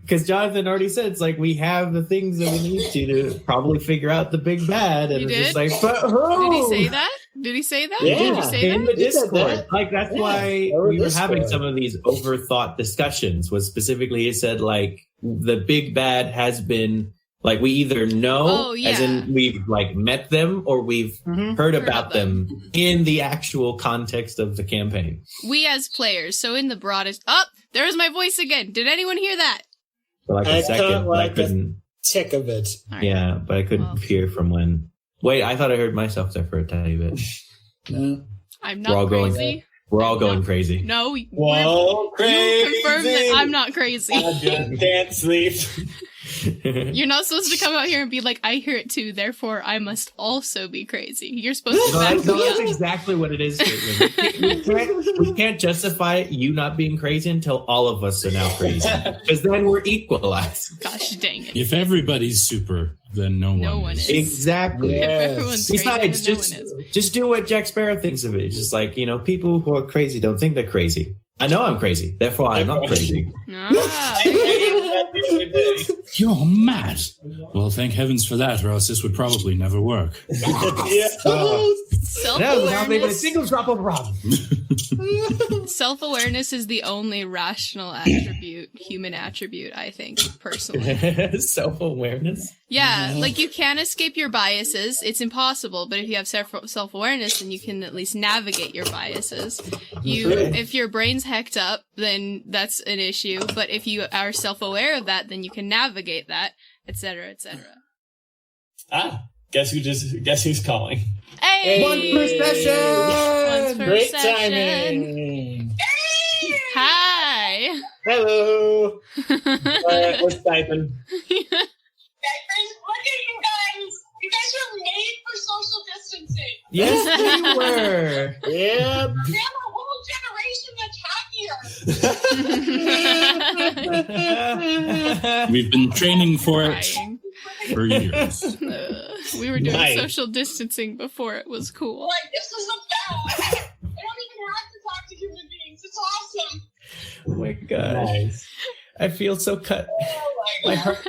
Speaker 7: Because Jonathan already said it's like we have the things that we need to probably figure out the big bad, and
Speaker 6: You
Speaker 7: it's
Speaker 6: did?
Speaker 7: just like, but who?
Speaker 6: Did he say that? Did he say that?
Speaker 5: Yeah.
Speaker 6: Did you say
Speaker 7: In
Speaker 6: that?
Speaker 7: the Discord.
Speaker 5: that.
Speaker 7: Like that's why
Speaker 5: over
Speaker 7: we were
Speaker 5: Discord.
Speaker 7: having some of these overthought discussions. Was specifically he said like the big bad has been like we either know, as in we've like met them, or we've heard about them in the actual context of the campaign.
Speaker 6: We as players, so in the broadest. Oh, there's my voice again. Did anyone hear that?
Speaker 7: For like a second, but I
Speaker 5: like
Speaker 7: couldn't.
Speaker 5: tick of it.
Speaker 6: All right.
Speaker 7: Yeah, but I couldn't hear from when. Wait, I thought I heard myself there for a tiny bit.
Speaker 5: No.
Speaker 6: I'm
Speaker 7: We're all
Speaker 6: not
Speaker 7: going-
Speaker 6: crazy.
Speaker 7: We're all going crazy.
Speaker 6: No,
Speaker 4: Whoa,
Speaker 6: you
Speaker 4: crazy!
Speaker 6: confirmed that I'm not crazy.
Speaker 4: I just can't sleep.
Speaker 6: You're not supposed to come out here and be like, I hear it too, therefore I must also be crazy. You're supposed to back
Speaker 7: No,
Speaker 6: me
Speaker 7: that's
Speaker 6: up.
Speaker 7: exactly what it is. Caitlin. We can't justify you not being crazy until all of us are now crazy. Because then we're equalized.
Speaker 6: Gosh dang it.
Speaker 8: If everybody's super, then no one is.
Speaker 7: Exactly.
Speaker 6: If
Speaker 5: Yes.
Speaker 6: everyone's crazy,
Speaker 7: Besides,
Speaker 6: then no one is.
Speaker 7: just do what Jack Sparrow thinks of it. It's just like, people who are crazy don't think they're crazy. I know I'm crazy, therefore I'm not crazy.
Speaker 6: Ah,
Speaker 8: You're mad. Well, thank heavens for that, or else this would probably never work.
Speaker 6: self-awareness.
Speaker 7: single drop of rum.
Speaker 6: Self-awareness is the only rational attribute, human attribute, I think, personally.
Speaker 7: Self-awareness?
Speaker 6: Yeah, like you can't escape your biases. It's impossible, but if you have self-awareness, then you can at least navigate your biases. If your brain's hecked up, then that's an issue, but if you are self-aware of that, then you can navigate that, etc., etc.
Speaker 4: Guess who's calling?
Speaker 6: Hey!
Speaker 5: One per session!
Speaker 6: Once per
Speaker 5: Great
Speaker 6: session.
Speaker 5: timing!
Speaker 6: Hi!
Speaker 5: Hello!
Speaker 4: What's typing?
Speaker 9: Look at you guys! You guys were made for social distancing.
Speaker 7: Yes, we were.
Speaker 5: Yep.
Speaker 9: We have a whole generation that's happier.
Speaker 8: We've been training for it
Speaker 6: Crying.
Speaker 8: for years.
Speaker 6: We were doing
Speaker 4: Nice.
Speaker 6: social distancing before it was cool.
Speaker 9: Like, this is a fact. I don't even have to talk to human beings. It's awesome.
Speaker 7: Oh my gosh.
Speaker 4: Nice.
Speaker 7: I feel so cut.
Speaker 9: Oh
Speaker 7: My
Speaker 9: my god.
Speaker 7: heart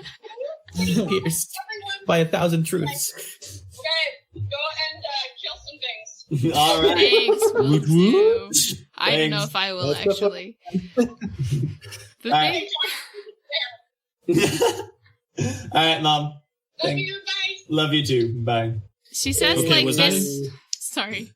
Speaker 7: pierced
Speaker 9: Everyone,
Speaker 7: by 1,000 truths.
Speaker 9: okay, go and kill some things.
Speaker 4: All right.
Speaker 6: Thanks, will
Speaker 8: Woot
Speaker 6: do.
Speaker 8: woot.
Speaker 6: I don't know
Speaker 4: Thanks.
Speaker 6: if I will,
Speaker 5: Let's go.
Speaker 6: actually. The
Speaker 4: All
Speaker 6: thing-
Speaker 4: All right, Mom.
Speaker 9: Love you guys.
Speaker 4: Love you too. Bye.
Speaker 6: She says
Speaker 8: Okay,
Speaker 6: like
Speaker 8: was
Speaker 6: this. Sorry.